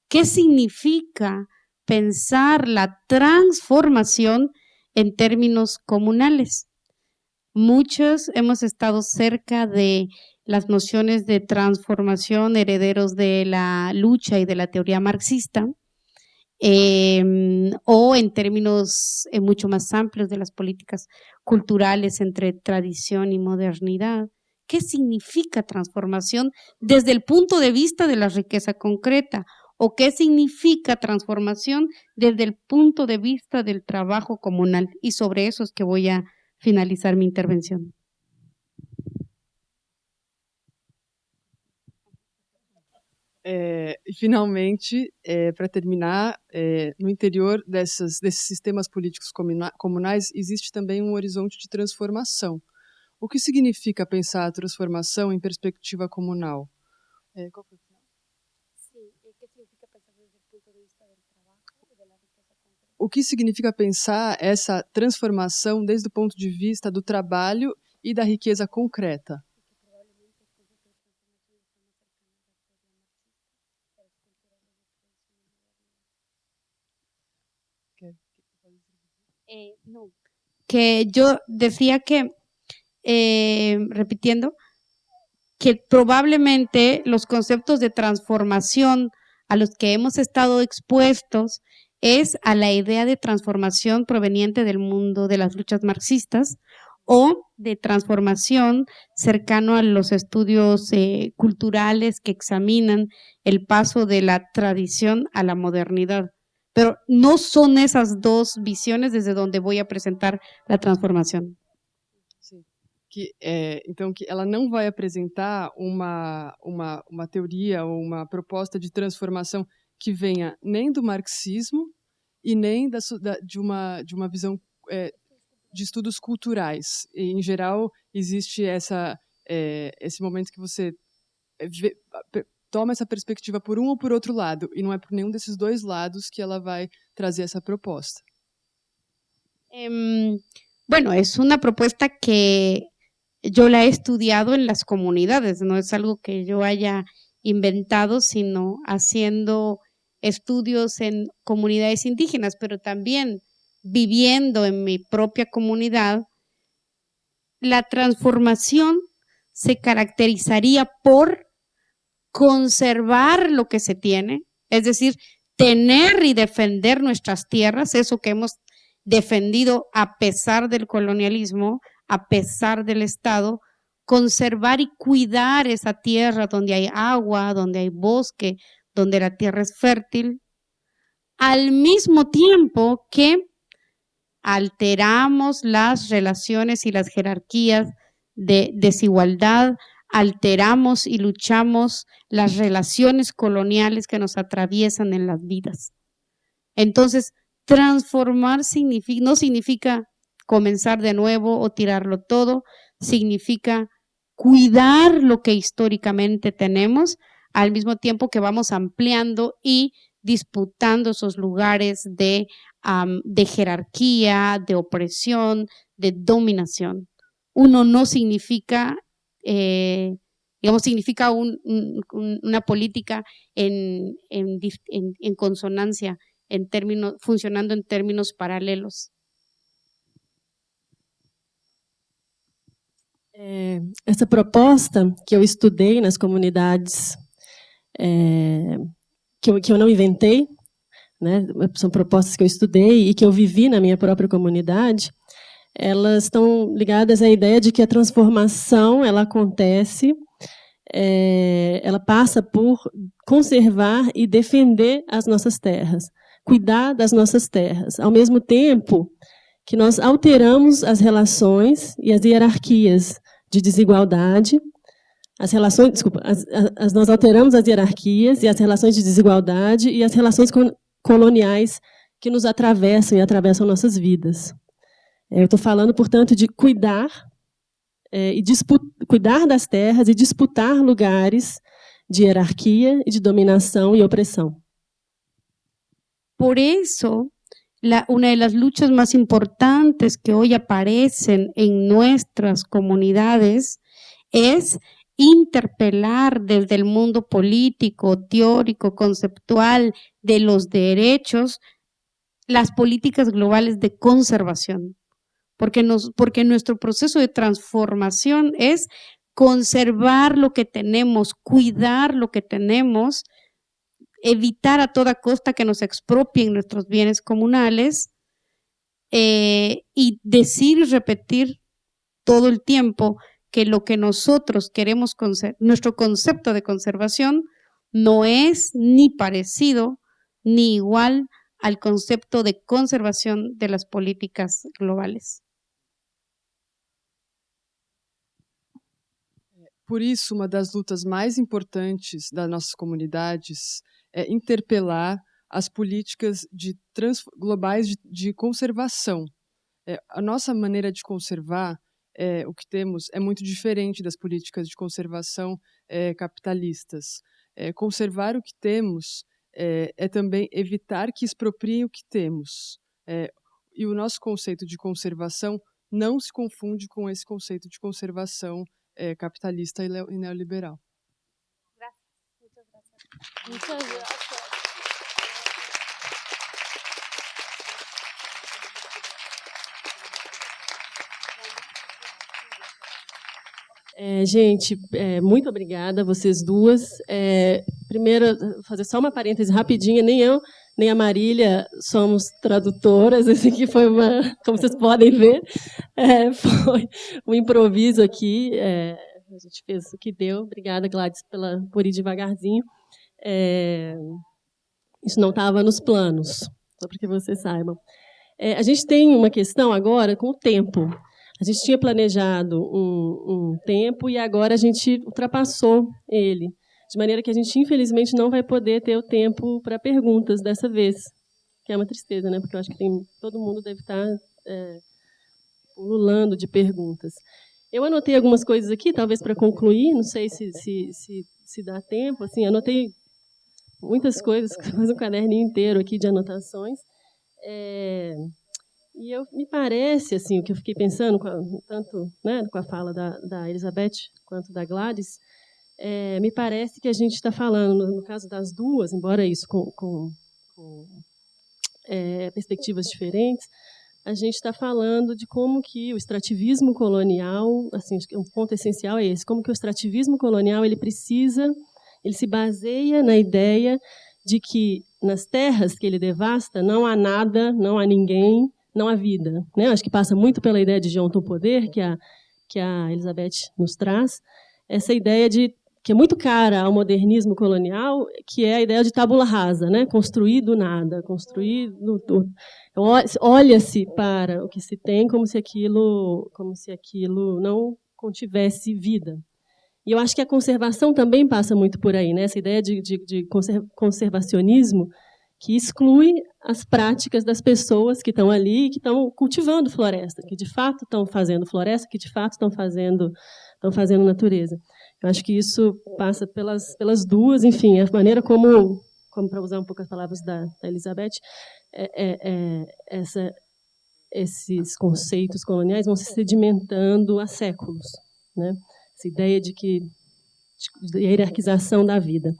¿Qué significa pensar la transformación en términos comunales? Muchos hemos estado cerca de las nociones de transformación, herederos de la lucha y de la teoría marxista, o en términos mucho más amplios de las políticas culturales entre tradición y modernidad. ¿Qué significa transformación desde el punto de vista de la riqueza concreta? ¿O qué significa transformación desde el punto de vista del trabajo comunal? Y sobre eso es que voy a finalizar mi intervención. E, finalmente, para terminar, no interior desses sistemas políticos comunais existe também um horizonte de transformação. O que significa pensar a transformação em perspectiva comunal? Qual foi o final? O que significa pensar essa transformação desde o ponto de vista do trabalho e da riqueza concreta? No, que yo decía que, repitiendo, que probablemente los conceptos de transformación a los que hemos estado expuestos es a la idea de transformación proveniente del mundo de las luchas marxistas o de transformación cercano a los estudios culturales que examinan el paso de la tradición a la modernidad. Pero no son esas dos visiones desde donde voy a presentar la transformação. Sim. Então, que ela não vai apresentar uma teoria ou uma proposta de transformação que venha nem do marxismo e nem de uma visão de estudos culturais. E, em geral, existe esse momento que você toma essa perspectiva por um ou por outro lado, e não é por nenhum desses dois lados que ela vai trazer essa proposta. Bueno, es una propuesta que yo la he estudiado en las comunidades, no es algo que yo haya inventado, sino haciendo estudios en comunidades indígenas, pero también viviendo en mi propia comunidad. La transformación se caracterizaría por conservar lo que se tiene, es decir, tener y defender nuestras tierras, eso que hemos defendido a pesar del colonialismo, a pesar del Estado, conservar y cuidar esa tierra donde hay agua, donde hay bosque, donde la tierra es fértil, al mismo tiempo que alteramos las relaciones y las jerarquías de desigualdad, alteramos y luchamos las relaciones coloniales que nos atraviesan en las vidas. Entonces, transformar no significa comenzar de nuevo o tirarlo todo, significa cuidar lo que históricamente tenemos, al mismo tiempo que vamos ampliando y disputando esos lugares de jerarquía, de opresión, de dominación. Uno no significa, significa una política en consonancia, funcionando en términos paralelos. Essa proposta que eu estudei nas comunidades, que eu não inventei, né? São propostas que eu estudei e que eu vivi na minha própria comunidade, elas estão ligadas à ideia de que a transformação ela acontece, ela passa por conservar e defender as nossas terras, cuidar das nossas terras, ao mesmo tempo que nós alteramos as relações e as hierarquias de desigualdade, nós alteramos as hierarquias e as relações de desigualdade e as relações coloniais que nos atravessam e atravessam nossas vidas. Eu estou falando, portanto, de cuidar das terras e disputar lugares de hierarquia e de dominação e opressão. Por eso, una de las luchas más importantes que hoy aparecen en nuestras comunidades es interpelar desde el mundo político, teórico, conceptual de los derechos, las políticas globales de conservación. Porque nuestro proceso de transformación es conservar lo que tenemos, cuidar lo que tenemos, evitar a toda costa que nos expropien nuestros bienes comunales y decir y repetir todo el tiempo que lo que nosotros queremos, nuestro concepto de conservación no es ni parecido ni igual al concepto de conservación de las políticas globales. Por isso, uma das lutas mais importantes das nossas comunidades é interpelar as políticas globais de conservação. A nossa maneira de conservar o que temos é muito diferente das políticas de conservação capitalistas. Conservar o que temos é também evitar que expropriem o que temos. E o nosso conceito de conservação não se confunde com esse conceito de conservação capitalista e neoliberal. Muchas gracias. Gente, muito obrigada a vocês duas. Primeiro, fazer só uma parêntese rapidinha, nem eu, nem a Marília somos tradutoras, esse aqui foi como vocês podem ver, foi um improviso aqui, a gente fez o que deu. Obrigada, Gladys, por ir devagarzinho. Isso não estava nos planos, só para que vocês saibam. A gente tem uma questão agora com o tempo. A gente tinha planejado um tempo e agora a gente ultrapassou ele, de maneira que a gente, infelizmente, não vai poder ter o tempo para perguntas dessa vez, que é uma tristeza, né? Porque eu acho que todo mundo deve estar pululando de perguntas. Eu anotei algumas coisas aqui, talvez para concluir, não sei se dá tempo. Assim, anotei muitas coisas, quase um caderninho inteiro aqui de anotações. E me parece, assim, o que eu fiquei pensando, tanto, né, com a fala da Elizabeth quanto da Gladys, me parece que a gente está falando, no caso das duas, embora isso com perspectivas diferentes, a gente está falando de como que o extrativismo colonial, assim, um ponto essencial é esse, como que o extrativismo colonial ele se baseia na ideia de que nas terras que ele devasta não há nada, não há ninguém, não há vida, né? Acho que passa muito pela ideia de ontopoder que a Elizabeth nos traz, essa ideia de que é muito cara ao modernismo colonial, que é a ideia de tábula rasa, né? Construir do nada, construir olha-se para o que se tem como se aquilo não contivesse vida. E eu acho que a conservação também passa muito por aí, né? Essa ideia de conservacionismo que exclui as práticas das pessoas que estão ali, que estão cultivando floresta, que de fato estão fazendo floresta, que de fato estão fazendo natureza. Eu acho que isso passa pelas duas, enfim, a maneira como para usar um pouco as palavras da Elizabeth, esses conceitos coloniais vão se sedimentando há séculos, né? Essa ideia de hierarquização da vida.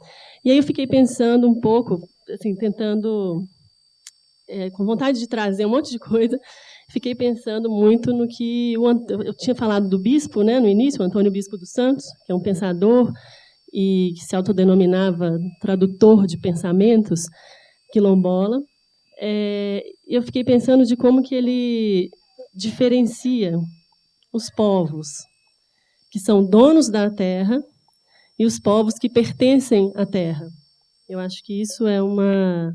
E aí eu fiquei pensando um pouco, assim, tentando, com vontade de trazer um monte de coisa, fiquei pensando muito no que eu tinha falado do bispo, né, no início, o Antônio Bispo dos Santos, que é um pensador e que se autodenominava tradutor de pensamentos quilombola. Eu fiquei pensando de como que ele diferencia os povos que são donos da terra e os povos que pertencem à terra. Eu acho que isso é uma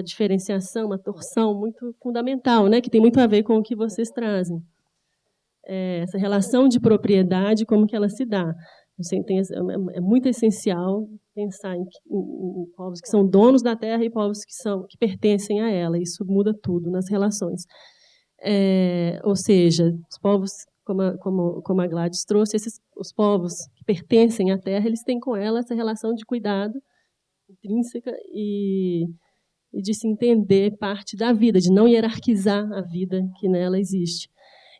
diferenciação, uma torção muito fundamental, né, que tem muito a ver com o que vocês trazem. Essa relação de propriedade, como que ela se dá. É muito essencial pensar em povos que são donos da terra e povos que pertencem a ela. Isso muda tudo nas relações. Ou seja, os povos, como a Gladys trouxe, os povos que pertencem à terra, eles têm com ela essa relação de cuidado intrínseca e de se entender parte da vida, de não hierarquizar a vida que nela existe.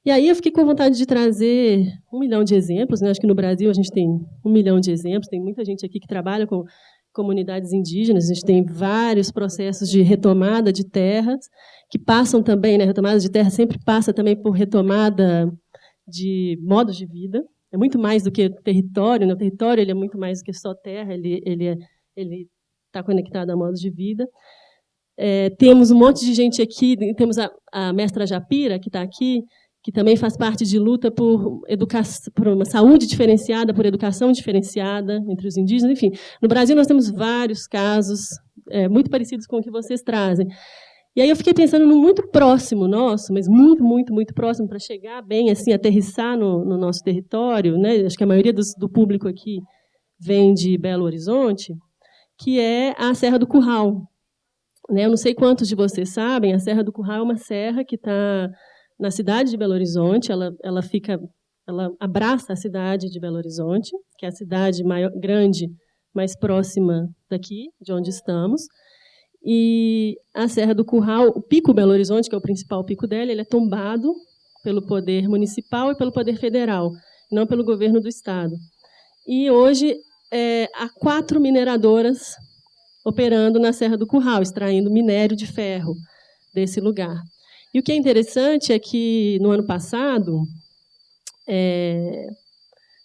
E aí eu fiquei com vontade de trazer 1 milhão de exemplos, né? Acho que no Brasil a gente tem 1 milhão de exemplos, tem muita gente aqui que trabalha com comunidades indígenas, a gente tem vários processos de retomada de terras, que passam também, né? Retomada de terra sempre passa também por retomada de modos de vida. É muito mais do que território, né? O território ele é muito mais do que só terra, ele está conectado a modos de vida. Temos um monte de gente aqui, temos a mestra Japira, que está aqui, que também faz parte de luta por uma saúde diferenciada, por educação diferenciada entre os indígenas. Enfim, no Brasil nós temos vários casos muito parecidos com o que vocês trazem. E aí eu fiquei pensando no muito próximo nosso, mas muito, muito, muito próximo, para chegar bem, assim, aterrissar no nosso território, né? Acho que a maioria do público aqui vem de Belo Horizonte, que é a Serra do Curral. Eu não sei quantos de vocês sabem, a Serra do Curral é uma serra que está na cidade de Belo Horizonte, ela abraça a cidade de Belo Horizonte, que é a cidade grande, mais próxima daqui, de onde estamos. E a Serra do Curral, o Pico Belo Horizonte, que é o principal pico dela, ele é tombado pelo poder municipal e pelo poder federal, não pelo governo do estado. E hoje há 4 mineradoras operando na Serra do Curral, extraindo minério de ferro desse lugar. E o que é interessante é que, no ano passado,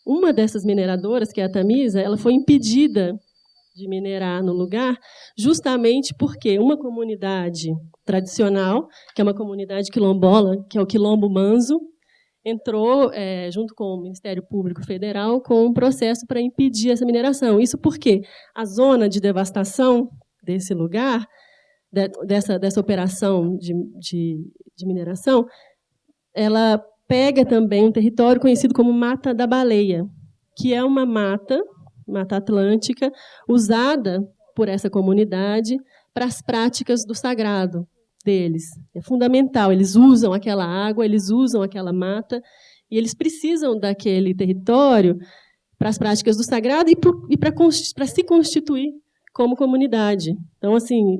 uma dessas mineradoras, que é a Tamisa, ela foi impedida de minerar no lugar, justamente porque uma comunidade tradicional, que é uma comunidade quilombola, que é o Quilombo Manzo, entrou, junto com o Ministério Público Federal, com um processo para impedir essa mineração. Isso porque a zona de devastação desse lugar, dessa operação de mineração, ela pega também um território conhecido como Mata da Baleia, que é uma mata atlântica, usada por essa comunidade para as práticas do sagrado deles. É fundamental, eles usam aquela água, eles usam aquela mata, e eles precisam daquele território para as práticas do sagrado e para se constituir como comunidade. Então, assim,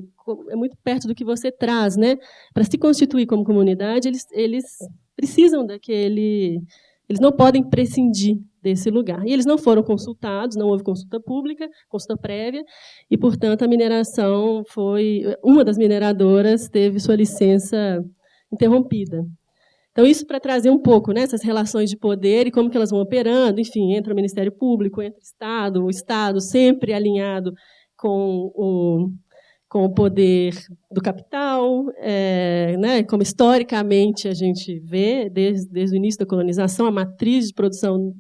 é muito perto do que você traz, né? Para se constituir como comunidade, eles precisam daquele... Eles não podem prescindir desse lugar. E eles não foram consultados, não houve consulta pública, consulta prévia, e, portanto, a mineração foi... Uma das mineradoras teve sua licença interrompida. Então, isso para trazer um pouco, né, essas relações de poder e como que elas vão operando, enfim, entra o Ministério Público, entra o Estado sempre alinhado com o poder do capital, né, como historicamente a gente vê, desde o início da colonização, a matriz de produção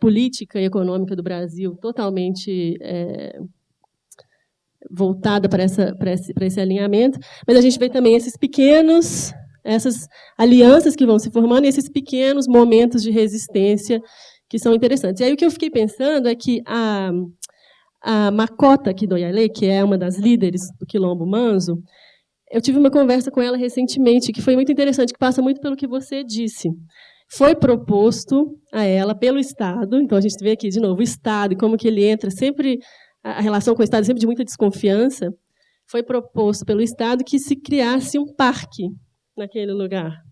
política e econômica do Brasil totalmente voltada para esse alinhamento, mas a gente vê também essas alianças que vão se formando e esses pequenos momentos de resistência que são interessantes. E aí o que eu fiquei pensando é que a Makota Kidoyale, que é uma das líderes do Quilombo Manzo, eu tive uma conversa com ela recentemente, que foi muito interessante, que passa muito pelo que você disse. Foi proposto a ela pelo Estado, então a gente vê aqui, de novo, o Estado, e como que ele entra sempre, a relação com o Estado é sempre de muita desconfiança, foi proposto pelo Estado que se criasse um parque naquele lugar.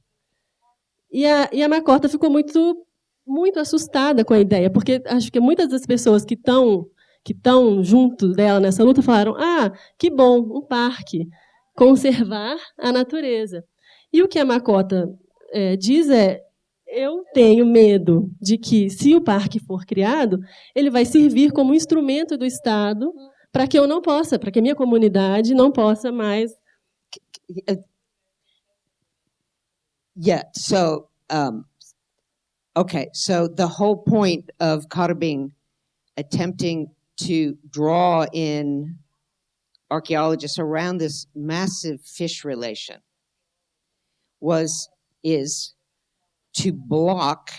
E a Makota ficou muito, muito assustada com a ideia, porque acho que muitas das pessoas que estão junto dela nessa luta falaram: que bom, um parque, conservar a natureza. E o que a Makota diz é: eu tenho medo de que, se o parque for criado, ele vai servir como instrumento do Estado para que eu não possa, para que a minha comunidade não possa mais... Yeah, so, okay, so the whole point of Carabing attempting to draw in archaeologists around this massive fish relation is to block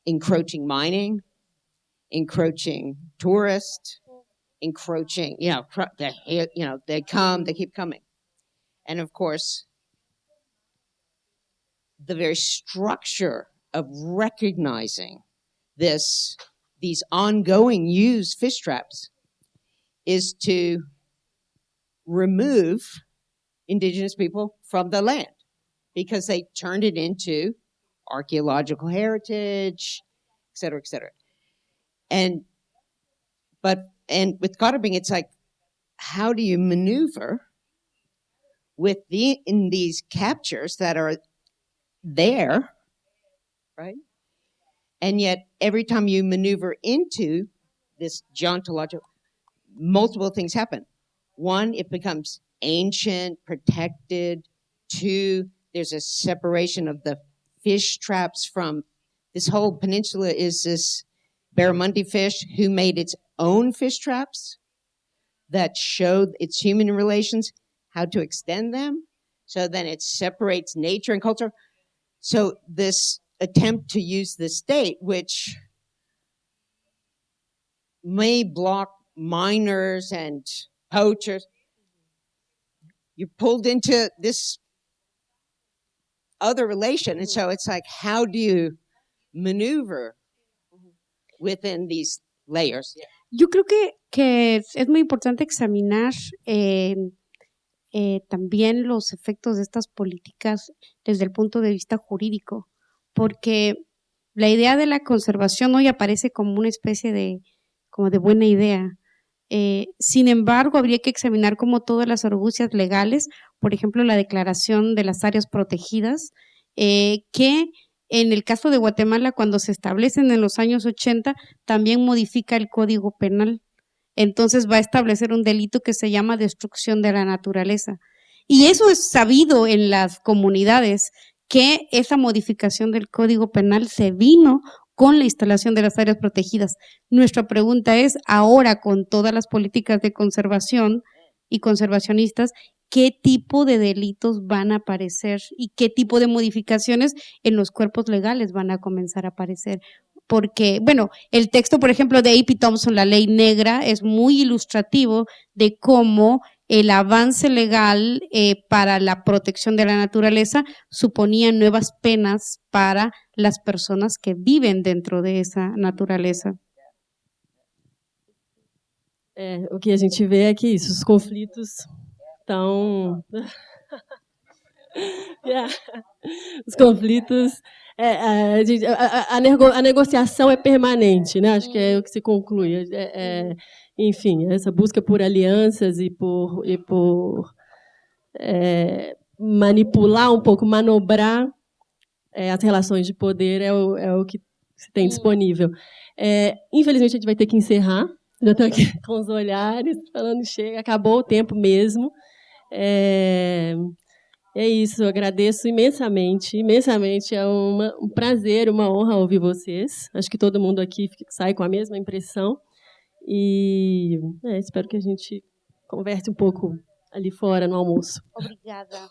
encroaching mining, encroaching tourists, encroaching, they keep coming. And of course, the very structure of recognizing these ongoing used fish traps is to remove indigenous people from the land because they turned it into archaeological heritage, et cetera, et cetera. And with Carabing, it's like, how do you maneuver in these captures that are there, right? And yet, every time you maneuver into this geontological, multiple things happen. One, it becomes ancient, protected. Two, there's a separation of the fish traps from this whole peninsula is this barramundi fish who made its own fish traps that showed its human relations, how to extend them. So then it separates nature and culture. So this attempt to use the state, which may block miners and poachers, you're pulled into this other relation. And so it's like, how do you maneuver within these layers? Yo creo que es muy importante examinar también los efectos de estas políticas desde el punto de vista jurídico, porque la idea de la conservación hoy aparece como una especie de buena idea. Sin embargo, habría que examinar como todas las argucias legales, por ejemplo, la declaración de las áreas protegidas, que en el caso de Guatemala, cuando se establecen en los años 80, también modifica el Código Penal. Entonces va a establecer un delito que se llama destrucción de la naturaleza. Y eso es sabido en las comunidades, que esa modificación del Código Penal se vino con la instalación de las áreas protegidas. Nuestra pregunta es, ahora con todas las políticas de conservación y conservacionistas, ¿qué tipo de delitos van a aparecer y qué tipo de modificaciones en los cuerpos legales van a comenzar a aparecer? Porque, bueno, el texto, por ejemplo, de A.P. Thompson, La Ley Negra, es muy ilustrativo de cómo el avance legal para la protección de la naturaleza suponía nuevas penas para las personas que viven dentro de esa naturaleza. O que a gente vê é que os conflitos estão... Os conflitos... A negociação é permanente, né? Acho que é o que se conclui. Enfim, essa busca por alianças e por manipular um pouco, manobrar as relações de poder é o que se tem disponível. Infelizmente, a gente vai ter que encerrar. Já estou aqui com os olhares, falando chega, acabou o tempo mesmo. É isso, eu agradeço imensamente, imensamente. É um prazer, uma honra ouvir vocês. Acho que todo mundo aqui sai com a mesma impressão. E espero que a gente converse um pouco ali fora no almoço. Obrigada.